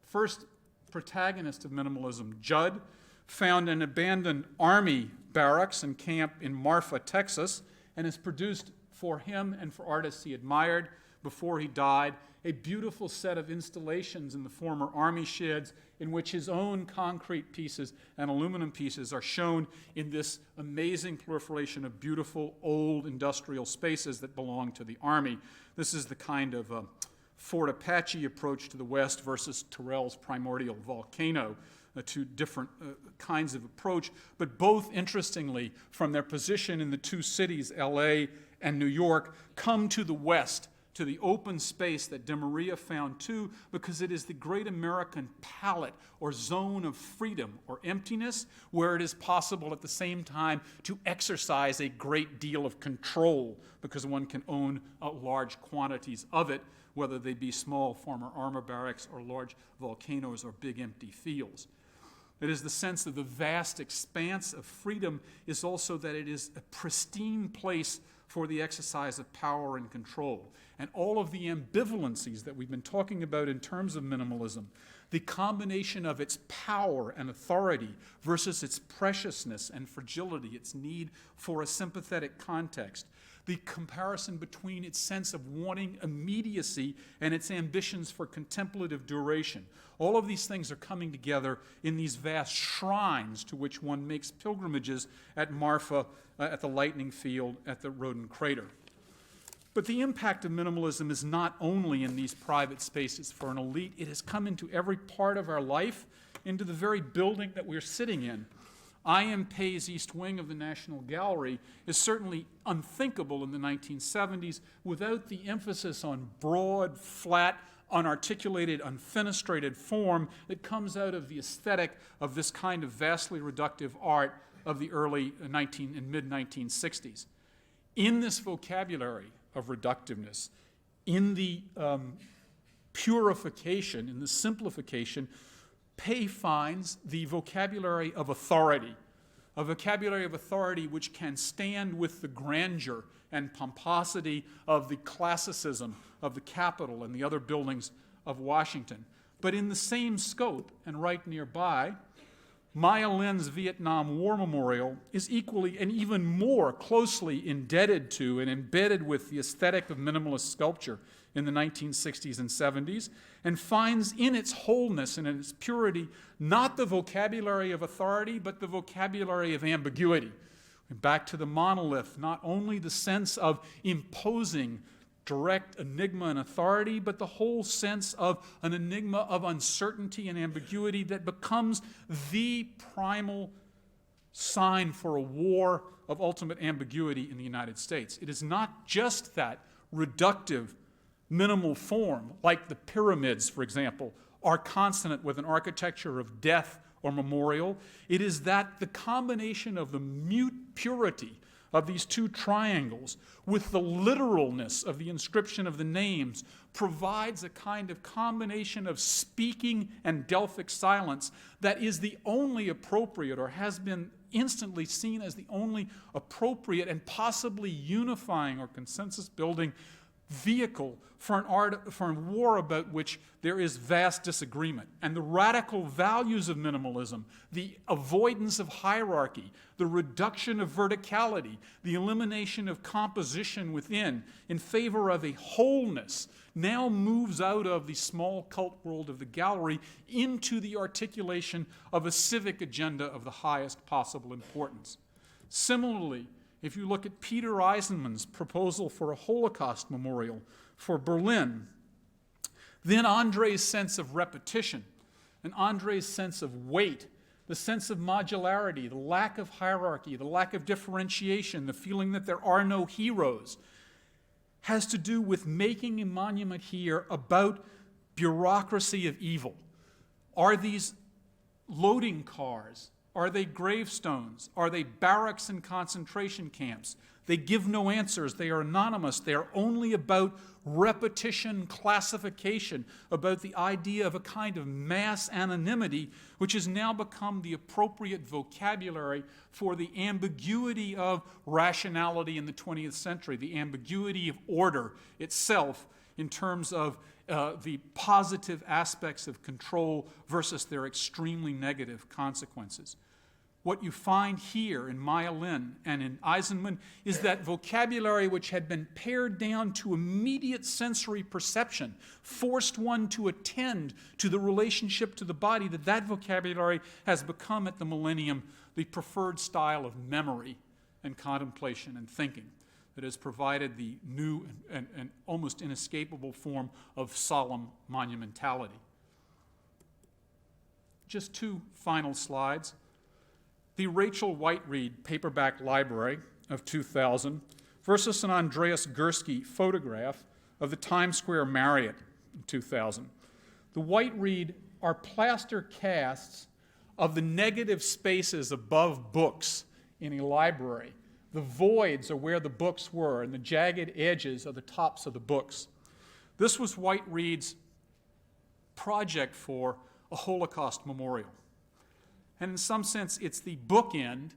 first protagonist of minimalism, Judd, found an abandoned army barracks and camp in Marfa, Texas, and has produced for him and for artists he admired before he died, a beautiful set of installations in the former army sheds in which his own concrete pieces and aluminum pieces are shown in this amazing proliferation of beautiful old industrial spaces that belong to the army. This is the kind of Fort Apache approach to the west versus Turrell's primordial volcano, two different kinds of approach, but both, interestingly, from their position in the two cities, LA and New York, come to the west, to the open space that De Maria found too, because it is the great American palette or zone of freedom or emptiness where it is possible at the same time to exercise a great deal of control because one can own large quantities of it, whether they be small former armor barracks or large volcanoes or big empty fields. It is the sense of the vast expanse of freedom is also that it is a pristine place for the exercise of power and control. And all of the ambivalencies that we've been talking about in terms of minimalism, the combination of its power and authority versus its preciousness and fragility, its need for a sympathetic context, the comparison between its sense of wanting immediacy and its ambitions for contemplative duration. All of these things are coming together in these vast shrines to which one makes pilgrimages at Marfa, at the Lightning Field, at the Roden Crater. But the impact of minimalism is not only in these private spaces for an elite. It has come into every part of our life, into the very building that we're sitting in. I.M. Pei's East Wing of the National Gallery is certainly unthinkable in the 1970s without the emphasis on broad, flat, unarticulated, unfenestrated form that comes out of the aesthetic of this kind of vastly reductive art of the early and mid-1960s. In this vocabulary of reductiveness, in the purification, in the simplification, Pei finds the vocabulary of authority, a vocabulary of authority which can stand with the grandeur and pomposity of the classicism of the Capitol and the other buildings of Washington. But in the same scope, and right nearby, Maya Lin's Vietnam War Memorial is equally and even more closely indebted to and embedded with the aesthetic of minimalist sculpture in the 1960s and 70s, and finds in its wholeness and in its purity not the vocabulary of authority, but the vocabulary of ambiguity. And back to the monolith, not only the sense of imposing direct enigma and authority, but the whole sense of an enigma of uncertainty and ambiguity that becomes the primal sign for a war of ultimate ambiguity in the United States. It is not just that reductive, minimal form, like the pyramids, for example, are consonant with an architecture of death or memorial. It is that the combination of the mute purity of these two triangles with the literalness of the inscription of the names provides a kind of combination of speaking and Delphic silence that is the only appropriate, or has been instantly seen as the only appropriate and possibly unifying or consensus-building vehicle for a war about which there is vast disagreement. And the radical values of minimalism, the avoidance of hierarchy, the reduction of verticality, the elimination of composition within in favor of a wholeness, now moves out of the small cult world of the gallery into the articulation of a civic agenda of the highest possible importance. Similarly, if you look at Peter Eisenman's proposal for a Holocaust memorial for Berlin, then André's sense of repetition and André's sense of weight, the sense of modularity, the lack of hierarchy, the lack of differentiation, the feeling that there are no heroes, has to do with making a monument here about bureaucracy of evil. Are these loading cars? Are they gravestones? Are they barracks and concentration camps? They give no answers. They are anonymous. They are only about repetition, classification, about the idea of a kind of mass anonymity, which has now become the appropriate vocabulary for the ambiguity of rationality in the 20th century, the ambiguity of order itself in terms of the positive aspects of control versus their extremely negative consequences. What you find here in Maya Lin and in Eisenman is that vocabulary which had been pared down to immediate sensory perception, forced one to attend to the relationship to the body, that vocabulary has become at the millennium the preferred style of memory and contemplation and thinking that has provided the new and almost inescapable form of solemn monumentality. Just two final slides. The Rachel Whiteread paperback library of 2000 versus an Andreas Gursky photograph of the Times Square Marriott in 2000. The Whiteread are plaster casts of the negative spaces above books in a library. The voids are where the books were, and the jagged edges are the tops of the books. This was Whiteread's project for a Holocaust memorial. And in some sense, it's the bookend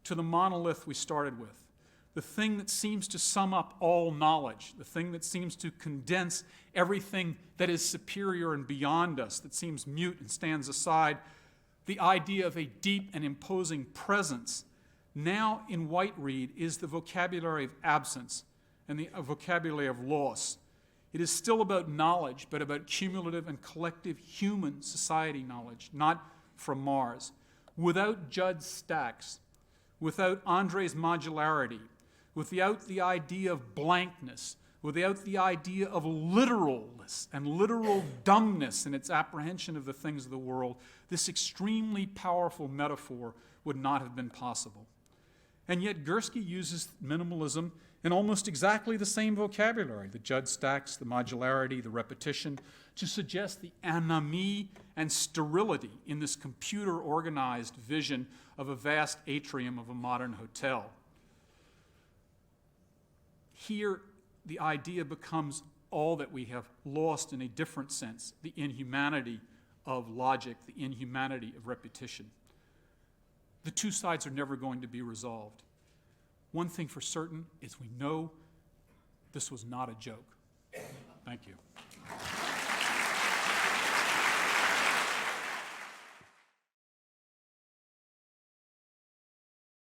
to the monolith we started with. The thing that seems to sum up all knowledge, the thing that seems to condense everything that is superior and beyond us, that seems mute and stands aside, the idea of a deep and imposing presence, now in Whiteread is the vocabulary of absence and the vocabulary of loss. It is still about knowledge, but about cumulative and collective human society knowledge, not from Mars. Without Judd's stacks, without Andre's modularity, without the idea of blankness, without the idea of literalness and literal dumbness in its apprehension of the things of the world, this extremely powerful metaphor would not have been possible. And yet Gursky uses minimalism in almost exactly the same vocabulary, the Judd stacks, the modularity, the repetition, to suggest the anomie and sterility in this computer-organized vision of a vast atrium of a modern hotel. Here, the idea becomes all that we have lost in a different sense, the inhumanity of logic, the inhumanity of repetition. The two sides are never going to be resolved. One thing for certain is we know this was not a joke.